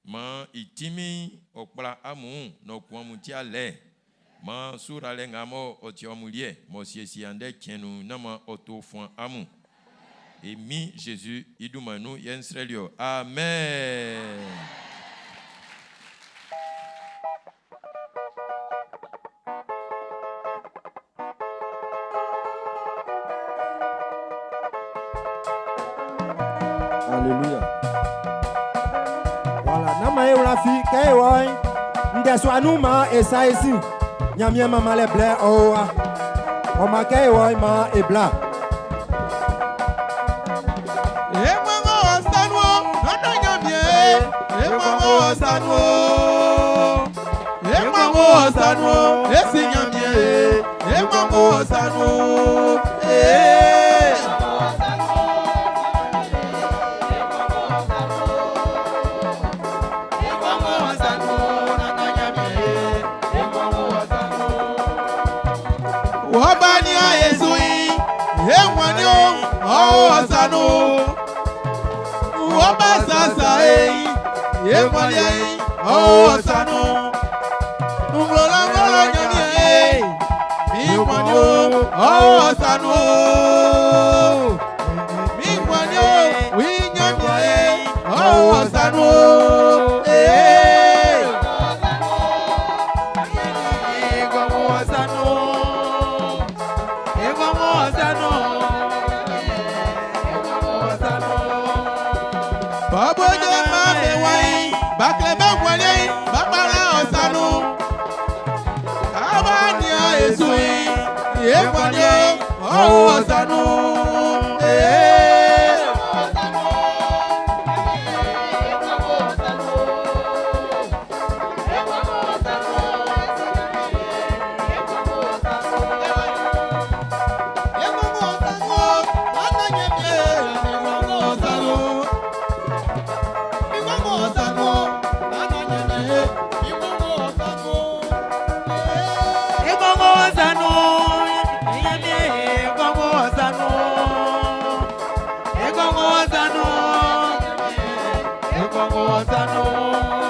ma itimi okpla amu no kwamu ti ale ma sura le ngamo o ti omulie mo siesi ande kenu na ma oto fon amu et mi Jésus idumanu yensrelio amen. Alléluia. Voilà, nama e wala fi kay woy nde so anuma e sa esi nyamie mama le ble owa o ma kay woy ma e bla e mama osanwo nana nyamie e mama osanwo esi nyamie e mama osanwo Wabani Yesui, Ewanyo, Osano, Wabasasa, Ewanyo, Osano, Umlola Yami, Ewanyo, Osano, Ewanyo, Winyami, Osano, Babo de mame wai, baklebe wale, babala osano. Abania esui, yekwanye, osano. Osano.